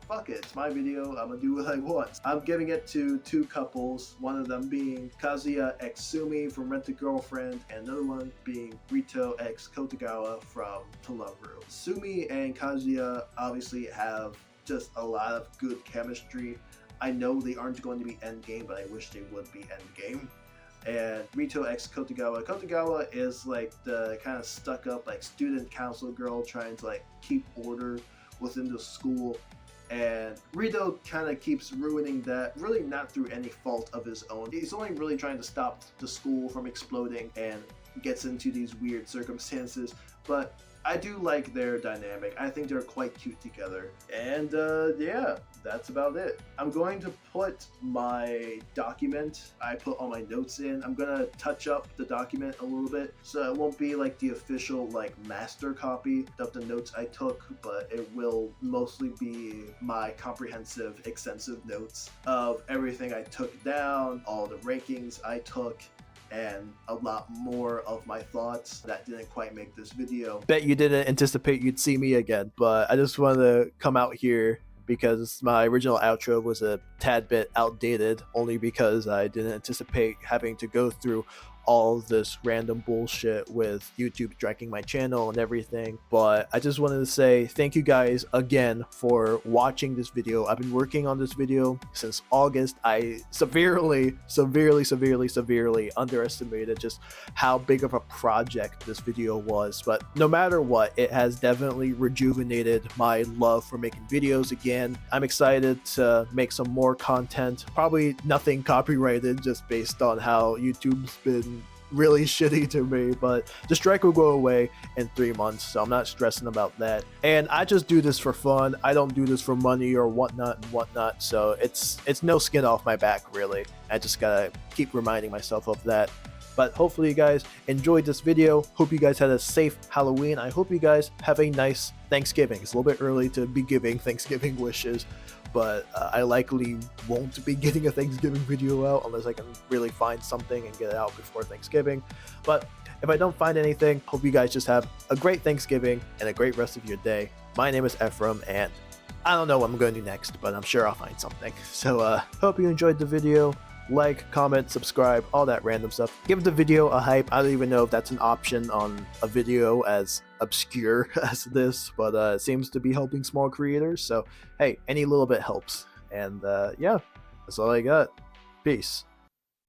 fuck it, it's my video, I'm gonna do what I want. I'm giving it to two couples, one of them being Kazuya x Sumi from Rent a Girlfriend, and another one being Rito x Kotogawa from To Love Ru. Sumi and Kazuya obviously have just a lot of good chemistry. I know they aren't going to be endgame, but I wish they would be endgame. And Rito x Kotogawa. Kotogawa is like the kind of stuck up like student council girl trying to like keep order within the school. And Rito kind of keeps ruining that, really not through any fault of his own. He's only really trying to stop the school from exploding and gets into these weird circumstances. But I do like their dynamic. I think they're quite cute together. And yeah, that's about it. I'm going to put my document I put all my notes in. I'm gonna touch up the document a little bit, so it won't be like the official like master copy of the notes I took, but it will mostly be my comprehensive, extensive notes of everything I took down, all the rankings I took, and a lot more of my thoughts that didn't quite make this video. Bet you didn't anticipate you'd see me again, but I just wanted to come out here because my original outro was a tad bit outdated, only because I didn't anticipate having to go through all of this random bullshit with YouTube striking my channel and everything. But I just wanted to say thank you guys again for watching this video. I've been working on this video since August. I severely underestimated just how big of a project this video was, but no matter what, it has definitely rejuvenated my love for making videos again. I'm excited to make some more content, probably nothing copyrighted just based on how YouTube's been really shitty to me, but the strike will go away in 3 months, so I'm not stressing about that. And I just do this for fun. I don't do this for money or whatnot, so it's no skin off my back, really. I just gotta keep reminding myself of that. But hopefully you guys enjoyed this video. Hope you guys had a safe Halloween. I hope you guys have a nice Thanksgiving. It's a little bit early to be giving Thanksgiving wishes, but I likely won't be getting a Thanksgiving video out unless I can really find something and get it out before Thanksgiving. But if I don't find anything, hope you guys just have a great Thanksgiving and a great rest of your day. My name is Ephraim, and I don't know what I'm going to do next, but I'm sure I'll find something. So hope you enjoyed the video. Like, comment, subscribe, all that random stuff. Give the video a hype. I don't even know if that's an option on a video as obscure as this, but it seems to be helping small creators. So hey, any little bit helps. And yeah, that's all I got. Peace.